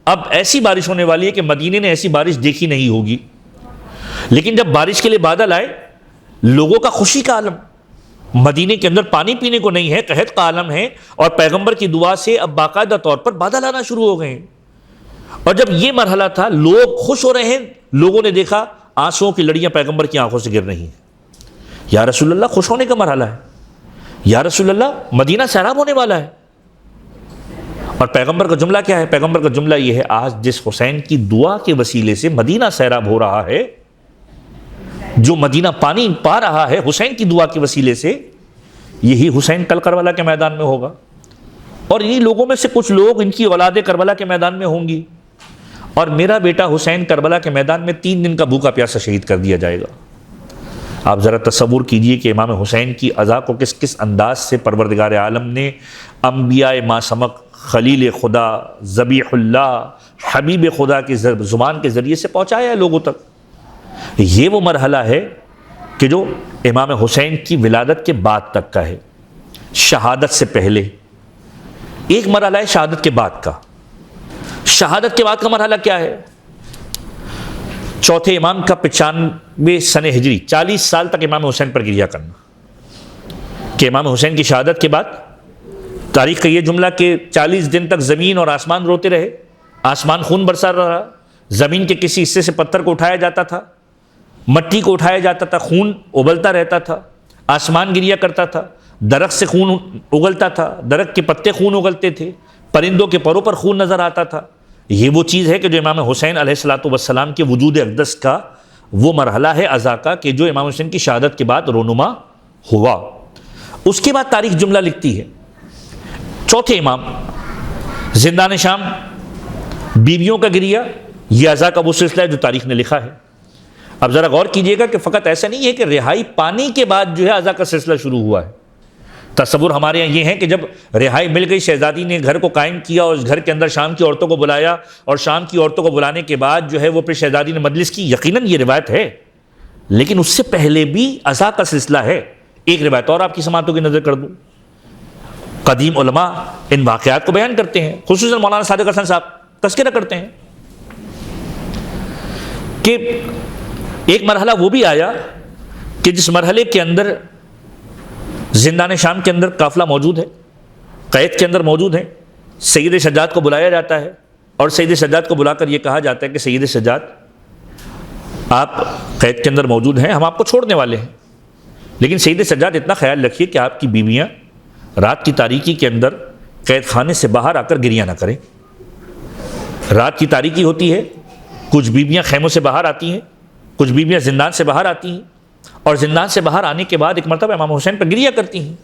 اب ایسی بارش ہونے والی ہے کہ مدینے نے ایسی بارش دیکھی نہیں ہوگی۔ لیکن جب بارش کے لیے بادل آئے، لوگوں کا خوشی کا عالم، مدینے کے اندر پانی پینے کو نہیں ہے، قحط کا عالم ہے، اور پیغمبر کی دعا سے اب باقاعدہ طور پر بادل آنا شروع ہو گئے ہیں۔ اور جب یہ مرحلہ تھا، لوگ خوش ہو رہے ہیں، لوگوں نے دیکھا آنسوؤں کی لڑیاں پیغمبر کی آنکھوں سے گر رہی ہیں۔ یا رسول اللہ، خوش ہونے کا مرحلہ ہے، یا رسول اللہ مدینہ سیراب ہونے والا ہے۔ اور پیغمبر کا جملہ کیا ہے؟ پیغمبر کا جملہ یہ ہے، آج جس حسین کی دعا کے وسیلے سے مدینہ سیراب ہو رہا ہے، جو مدینہ پانی پا رہا ہے حسین کی دعا کے وسیلے سے، یہی حسین کل کربلا کے میدان میں ہوگا، اور انہی لوگوں میں سے کچھ لوگ ان کی اولادیں کربلا کے میدان میں ہوں گی، اور میرا بیٹا حسین کربلا کے میدان میں 3 دن کا بھوکا پیاسا شہید کر دیا جائے گا۔ آپ ذرا تصور کیجئے کہ امام حسین کی عزا کو کس کس انداز سے پروردگار عالم نے انبیاء معصمک، خلیل خدا، ذبیح اللہ، حبیب خدا کی زبان کے ذریعے سے پہنچایا ہے لوگوں تک۔ یہ وہ مرحلہ ہے کہ جو امام حسین کی ولادت کے بعد تک کا ہے، شہادت سے پہلے۔ ایک مرحلہ ہے شہادت کے بعد کا۔ شہادت کے بعد کا مرحلہ کیا ہے؟ چوتھے امام کا 95 سن ہجری، 40 سال تک امام حسین پر گریہ کرنا، کہ امام حسین کی شہادت کے بعد تاریخ کا یہ جملہ کہ 40 دن تک زمین اور آسمان روتے رہے، آسمان خون برسا رہا، زمین کے کسی حصے سے پتھر کو اٹھایا جاتا تھا، مٹی کو اٹھایا جاتا تھا، خون ابلتا رہتا تھا، آسمان گریا کرتا تھا، درخت سے خون اگلتا تھا، درخت کے پتے خون اگلتے تھے، پرندوں کے پروں پر خون نظر آتا تھا۔ یہ وہ چیز ہے کہ جو امام حسین علیہ الصلوۃ والسلام کے وجود اقدس کا وہ مرحلہ ہے عزا کا، کہ جو امام حسین کی شہادت کے بعد رونما ہوا۔ اس کے بعد تاریخ جملہ لکھتی ہے، چوتھے امام زندان شام، بیویوں کا گریہ، یہ عزا کا وہ سلسلہ ہے جو تاریخ نے لکھا ہے۔ اب ذرا غور کیجئے گا کہ فقط ایسا نہیں ہے کہ رہائی پانے کے بعد جو ہے عزا کا سلسلہ شروع ہوا ہے۔ تصور ہمارے یہاں یہ ہے کہ جب رہائی مل گئی، شہزادی نے گھر کو قائم کیا اور اس گھر کے اندر شام کی عورتوں کو بلایا، اور شام کی عورتوں کو بلانے کے بعد جو ہے وہ پھر شہزادی نے مجلس کی، یقیناً یہ روایت ہے، لیکن اس سے پہلے بھی عزا کا سلسلہ ہے۔ ایک روایت اور آپ کی سماعتوں کی نظر کر دوں، قدیم علماء ان واقعات کو بیان کرتے ہیں، خصوصاً مولانا صادق حسن صاحب تذکرہ کرتے ہیں کہ ایک مرحلہ وہ بھی آیا کہ جس مرحلے کے اندر زندان شام کے اندر قافلہ موجود ہے، قید کے اندر موجود ہے، سید سجاد کو بلایا جاتا ہے، اور سید سجاد کو بلا کر یہ کہا جاتا ہے کہ سید سجاد آپ قید کے اندر موجود ہیں، ہم آپ کو چھوڑنے والے ہیں، لیکن سید سجاد اتنا خیال رکھیے کہ آپ کی بیویاں رات کی تاریکی کے اندر قید خانے سے باہر آ کر گریہ نہ کریں۔ رات کی تاریکی ہوتی ہے، کچھ بیویاں خیموں سے باہر آتی ہیں، کچھ بیویاں زندان سے باہر آتی ہیں، اور زندان سے باہر آنے کے بعد ایک مرتبہ امام حسین پر گریہ کرتی ہیں۔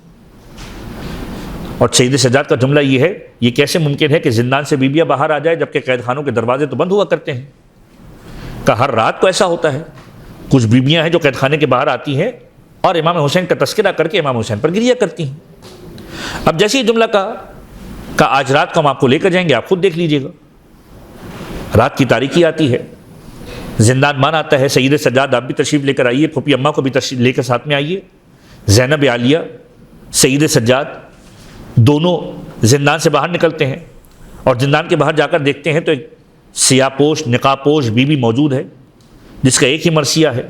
اور سید سجاد کا جملہ یہ ہے، یہ کیسے ممکن ہے کہ زندان سے بیویاں باہر آ جائے جبکہ قید خانوں کے دروازے تو بند ہوا کرتے ہیں؟ کہ ہر رات کو ایسا ہوتا ہے، کچھ بیویاں ہیں جو قید خانے کے باہر آتی ہیں اور امام حسین کا تذکرہ کر کے امام حسین پر گریہ کرتی ہیں۔ اب جیسے یہ جملہ کا آج رات کو ہم آپ کو لے کر جائیں گے، آپ خود دیکھ لیجئے گا۔ رات کی تاریکی آتی ہے، زندان مان آتا ہے، سید سجاد آپ بھی تشریف لے کر آئیے، پھوپھی اماں کو بھی تشریف لے کر ساتھ میں آئیے، زینب عالیہ، سید سجاد دونوں زندان سے باہر نکلتے ہیں، اور زندان کے باہر جا کر دیکھتے ہیں تو ایک سیاہ پوش نقاب پوش بیوی موجود ہے جس کا ایک ہی مرثیہ ہے،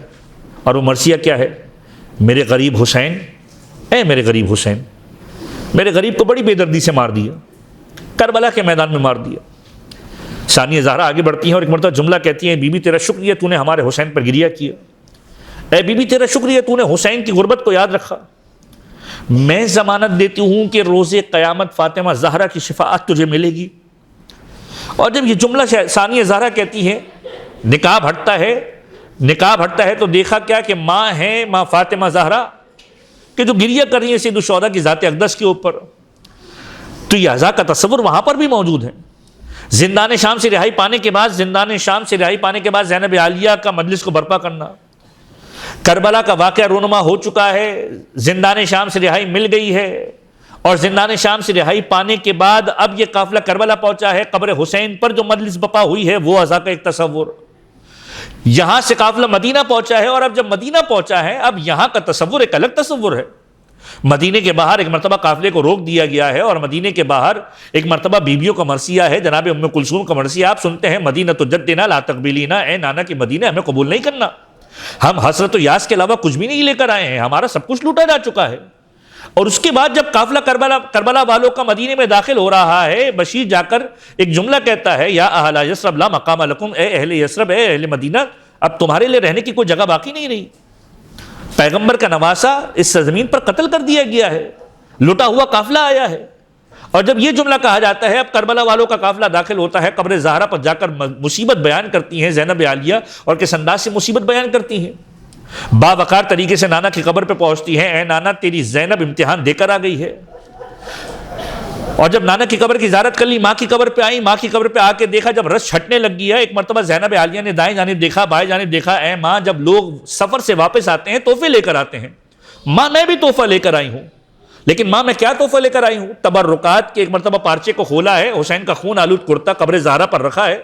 اور وہ مرثیہ کیا ہے؟ میرے غریب حسین، اے میرے غریب حسین، میرے غریب کو بڑی بے دردی سے مار دیا، کربلا کے میدان میں مار دیا۔ ثانیہ زہرا آگے بڑھتی ہیں اور ایک مرتبہ جملہ کہتی ہیں، بی بی تیرا شکریہ تو نے ہمارے حسین پر گریہ کیا، اے بی بی تیرا شکریہ تو نے حسین کی غربت کو یاد رکھا، میں ضمانت دیتی ہوں کہ روز قیامت فاطمہ زہرا کی شفاعت تجھے ملے گی۔ اور جب یہ جملہ ثانیہ زہرا کہتی ہے، نقاب ہٹتا ہے تو دیکھا کیا کہ ماں ہے، ماں فاطمہ زہرا کہ جو گریہ کر رہی ہے سید الشہداء کی ذات اقدس کے اوپر۔ تو یہ عزا کا تصور وہاں پر بھی موجود ہے۔ زندان شام سے رہائی پانے کے بعد زینب عالیہ کا مجلس کو برپا کرنا، کربلا کا واقعہ رونما ہو چکا ہے، زندان شام سے رہائی مل گئی ہے، اور زندان شام سے رہائی پانے کے بعد اب یہ قافلہ کربلا پہنچا ہے، قبر حسین پر جو مجلس بپا ہوئی ہے وہ عزا کا ایک تصور۔ یہاں سے قافلہ مدینہ پہنچا ہے، اور اب جب مدینہ پہنچا ہے اب یہاں کا تصور ایک الگ تصور ہے۔ مدینے کے باہر ایک مرتبہ قافلے کو روک دیا گیا ہے، اور مدینے کے باہر ایک مرتبہ بیویوں کا مرثیہ ہے، جناب ام کلثوم کا مرثیہ آپ سنتے ہیں، مدینہ تو جدنا لا تقبلینا، اے نانا کی مدینہ ہمیں قبول نہیں کرنا، ہم حسرت و یاس کے علاوہ کچھ بھی نہیں لے کر آئے ہیں، ہمارا سب کچھ لوٹا جا چکا ہے۔ اور اس کے بعد جب قافلہ کربلا والوں کا مدینے میں داخل ہو رہا ہے، بشیر جا کر ایک جملہ کہتا ہے، یا اہل یثرب لا مقام لکم، اے اہل یثرب، اے اہل مدینہ، اب تمہارے لیے رہنے کی کوئی جگہ باقی نہیں رہی۔ پیغمبر کا نواسہ اس سرزمین پر قتل کر دیا گیا ہے، لٹا ہوا قافلہ آیا ہے۔ اور جب یہ جملہ کہا جاتا ہے، اب کربلا والوں کا قافلہ داخل ہوتا ہے، قبر زہرا پر جا کر مصیبت بیان کرتی ہیں زینب عالیہ، اور کس انداز سے مصیبت بیان کرتی ہیں، باوقار طریقے سے نانا کی قبر پہ پہنچتی ہیں، اے نانا تیری زینب امتحان دے کر آ گئی ہے۔ اور جب نانا کی قبر کی زیارت کر لی، ماں کی قبر پہ آئی، ماں کی قبر پہ آ کے دیکھا جب رش چھٹنے لگ گیا، ایک مرتبہ زینب عالیہ نے دائیں جانب دیکھا، بائیں جانب دیکھا، اے ماں جب لوگ سفر سے واپس آتے ہیں تحفے لے کر آتے ہیں، ماں میں بھی تحفہ لے کر آئی ہوں، لیکن ماں میں کیا تحفہ لے کر آئی ہوں؟ تبرکات کے ایک مرتبہ پارچے کو کھولا ہے، حسین کا خون آلود کرتا قبر زہرا پر رکھا ہے،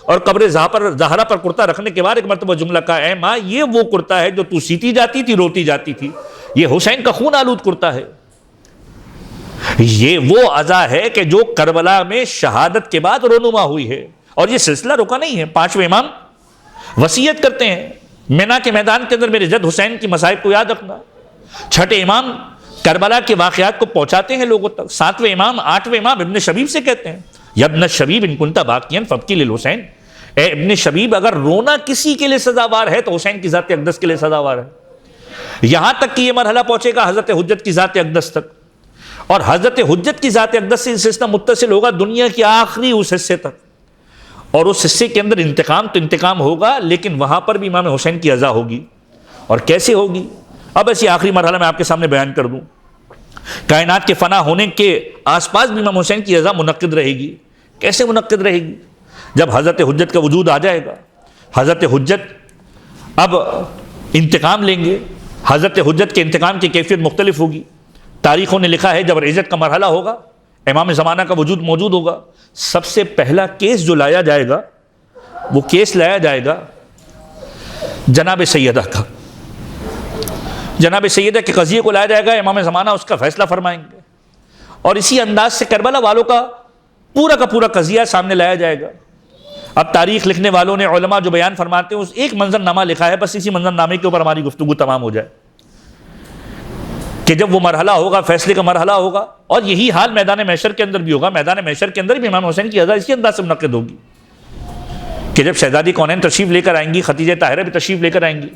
اور قبر زہرا پر کرتا رکھنے کے بعد ایک مرتبہ جملہ کہا، اے ماں یہ وہ کرتا ہے جو تو سیتی جاتی تھی، روتی جاتی تھی، یہ حسین کا خون آلود کرتا ہے۔ یہ وہ عزا ہے کہ جو کربلا میں شہادت کے بعد رونما ہوئی ہے، اور یہ سلسلہ رکا نہیں ہے۔ پانچویں امام وصیت کرتے ہیں، مینا کے میدان کے اندر میرے جد حسین کی مصائب کو یاد رکھنا۔ چھٹے امام کربلا کے واقعات کو پہنچاتے ہیں لوگوں تک۔ ساتویں امام آٹھویں امام ابن شبیب سے کہتے ہیں، یا ابن شبیب ان کنتا باقیاً فابکی للحسین، اے ابن شبیب اگر رونا کسی کے لیے سزاوار ہے تو حسین کی ذات اقدس کے لیے سزاوار ہے۔ یہاں تک کہ یہ مرحلہ پہنچے گا حضرت حجت کی ذات اقدس تک، اور حضرت حجت کی ذات اقدس سے سلسلہ متصل ہوگا دنیا کی آخری اس حصے تک، اور اس حصے کے اندر انتقام تو انتقام ہوگا، لیکن وہاں پر بھی امام حسین کی عزا ہوگی۔ اور کیسے ہوگی؟ اب ایسی آخری مرحلہ میں آپ کے سامنے بیان کر دوں۔ کائنات کے فنا ہونے کے آس پاس بھی امام حسین کی عزا منعقد رہے گی۔ کیسے منعقد رہے گی؟ جب حضرت حجت کا وجود آ جائے گا، حضرت حجت اب انتقام لیں گے، حضرت حجت کے انتقام کی کیفیت مختلف ہوگی۔ تاریخوں نے لکھا ہے جب عزت کا مرحلہ ہوگا، امام زمانہ کا وجود موجود ہوگا، سب سے پہلا کیس جو لایا جائے گا وہ کیس لایا جائے گا جناب سیدہ کا۔ جناب سیدہ کے قضیے کو لایا جائے گا، امام زمانہ اس کا فیصلہ فرمائیں گے، اور اسی انداز سے کربلا والوں کا پورا قضیہ سامنے لایا جائے گا۔ اب تاریخ لکھنے والوں نے، علماء جو بیان فرماتے ہیں، اس ایک منظر نامہ لکھا ہے، بس اسی منظر نامے کے اوپر ہماری گفتگو تمام ہو جائے کہ جب وہ مرحلہ ہوگا، فیصلے کا مرحلہ ہوگا، اور یہی حال میدان محشر کے اندر بھی ہوگا۔ میدان محشر کے اندر بھی امام حسین کی عزا اسی انداز سے منعقد ہوگی کہ جب شہزادی کونین تشریف لے کر آئیں گی، ختیجہ طاہرہ بھی تشریف لے کر آئیں گی۔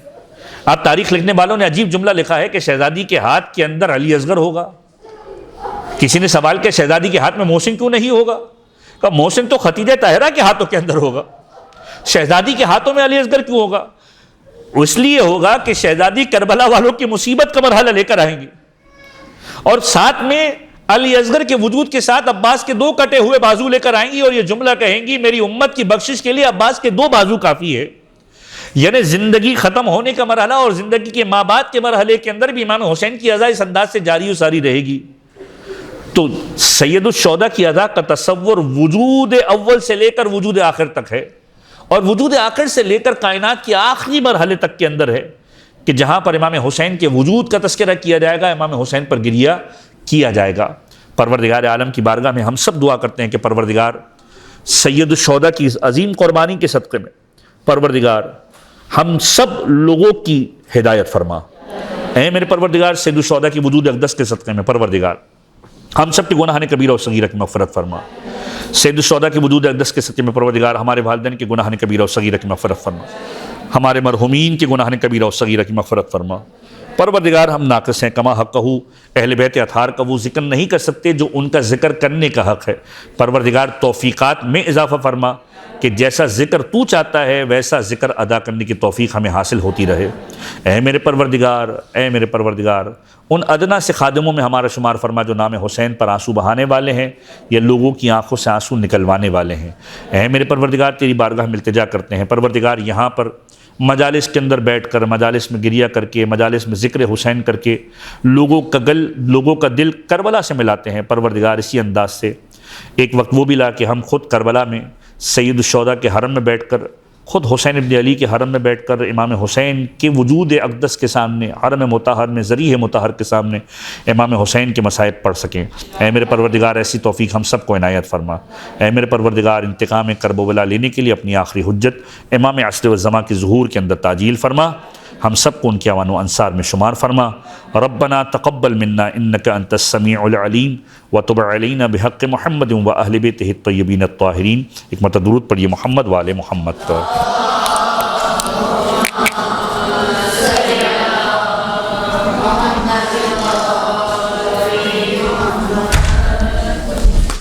اب تاریخ لکھنے والوں نے عجیب جملہ لکھا ہے کہ شہزادی کے ہاتھ کے اندر علی اصغر ہوگا۔ کسی نے سوال کیا شہزادی کے ہاتھ میں محسن کیوں نہیں ہوگا؟ کہ محسن تو ختیجہ طاہرہ کے ہاتھوں کے اندر ہوگا، شہزادی کے ہاتھوں میں علی اصغر کیوں ہوگا؟ اس لیے ہوگا کہ شہزادی کربلا والوں کی مصیبت کا مرحلہ لے کر آئیں گی، اور ساتھ میں علی اصغر کے وجود کے ساتھ عباس کے 2 کٹے ہوئے بازو لے کر آئیں گی، اور یہ جملہ کہیں گی میری امت کی بخشش کے لیے عباس کے 2 بازو کافی ہے۔ یعنی زندگی ختم ہونے کا مرحلہ اور زندگی کے ماں بعد کے مرحلے کے اندر بھی امام حسین کی ادا اس انداز سے جاری و ساری رہے گی۔ تو سید الشہداء کی ادا کا تصور وجود اول سے لے کر وجود آخر تک ہے، اور وجود آخر سے لے کر کائنات کے آخری مرحلے تک کے اندر ہے، کہ جہاں پر امام حسین کے وجود کا تذکرہ کیا جائے گا، امام حسین پر گریہ کیا جائے گا۔ پروردگار عالم کی بارگاہ میں ہم سب دعا کرتے ہیں کہ پروردگار سید الشہداء کی اس عظیم قربانی کے صدقے میں پروردگار ہم سب لوگوں کی ہدایت فرما۔ اے میرے پروردگار سید الشہداء کی وجود اقدس کے صدقے میں پروردگار ہم سب کے گناہان کبیرہ و صغیرہ کی مغفرت فرما۔ سید الشہداء کی وجود اقدس کے صدقے میں پروردگار ہمارے والدین کے گناہان کبیرہ و صغیرہ کی مغفرت فرما، ہمارے مرحومین کے گناہان کبیرہ و صغیرہ کی مغفرت فرما۔ پروردگار ہم ناقص ہیں، کما حق کہو اہل بیت اطہار کا وہ ذکر نہیں کر سکتے جو ان کا ذکر کرنے کا حق ہے۔ پروردگار توفیقات میں اضافہ فرما کہ جیسا ذکر تو چاہتا ہے ویسا ذکر ادا کرنے کی توفیق ہمیں حاصل ہوتی رہے۔ اے میرے پروردگار، اے میرے پروردگار ان ادنا سے خادموں میں ہمارا شمار فرما جو نام حسین پر آنسو بہانے والے ہیں یا لوگوں کی آنکھوں سے آنسو نکلوانے والے ہیں۔ اے میرے پروردگار تیری بارگاہ میں التجا کرتے ہیں، پروردگار یہاں پر مجالس کے اندر بیٹھ کر، مجالس میں گریہ کر کے، مجالس میں ذکر حسین کر کے لوگوں کا دل کربلا سے ملاتے ہیں۔ پروردگار اسی انداز سے ایک وقت وہ بھی لا کہ ہم خود کربلا میں سید الشہداء کے حرم میں بیٹھ کر، خود حسین ابن علی کے حرم میں بیٹھ کر امام حسین کے وجود اقدس کے سامنے، حرم مطہر میں ذریح مطہر کے سامنے امام حسین کے مصائب پڑھ سکیں۔ اے میرے پروردگار ایسی توفیق ہم سب کو عنایت فرما۔ اے میرے پروردگار انتقام کربلا لینے کے لیے اپنی آخری حجت امام عصر والزماں کے ظہور کے اندر تعجیل فرما، ہم سب کو ان کے اعوان و انصار میں شمار فرما۔ ربنا تقبل منا انک انت السمیع العلیم وتب علینا بحق محمد و اہل بیتہ الطیبین الطاہرین۔ ایک مرتبہ درود پڑھیے محمد و آل محمد پر۔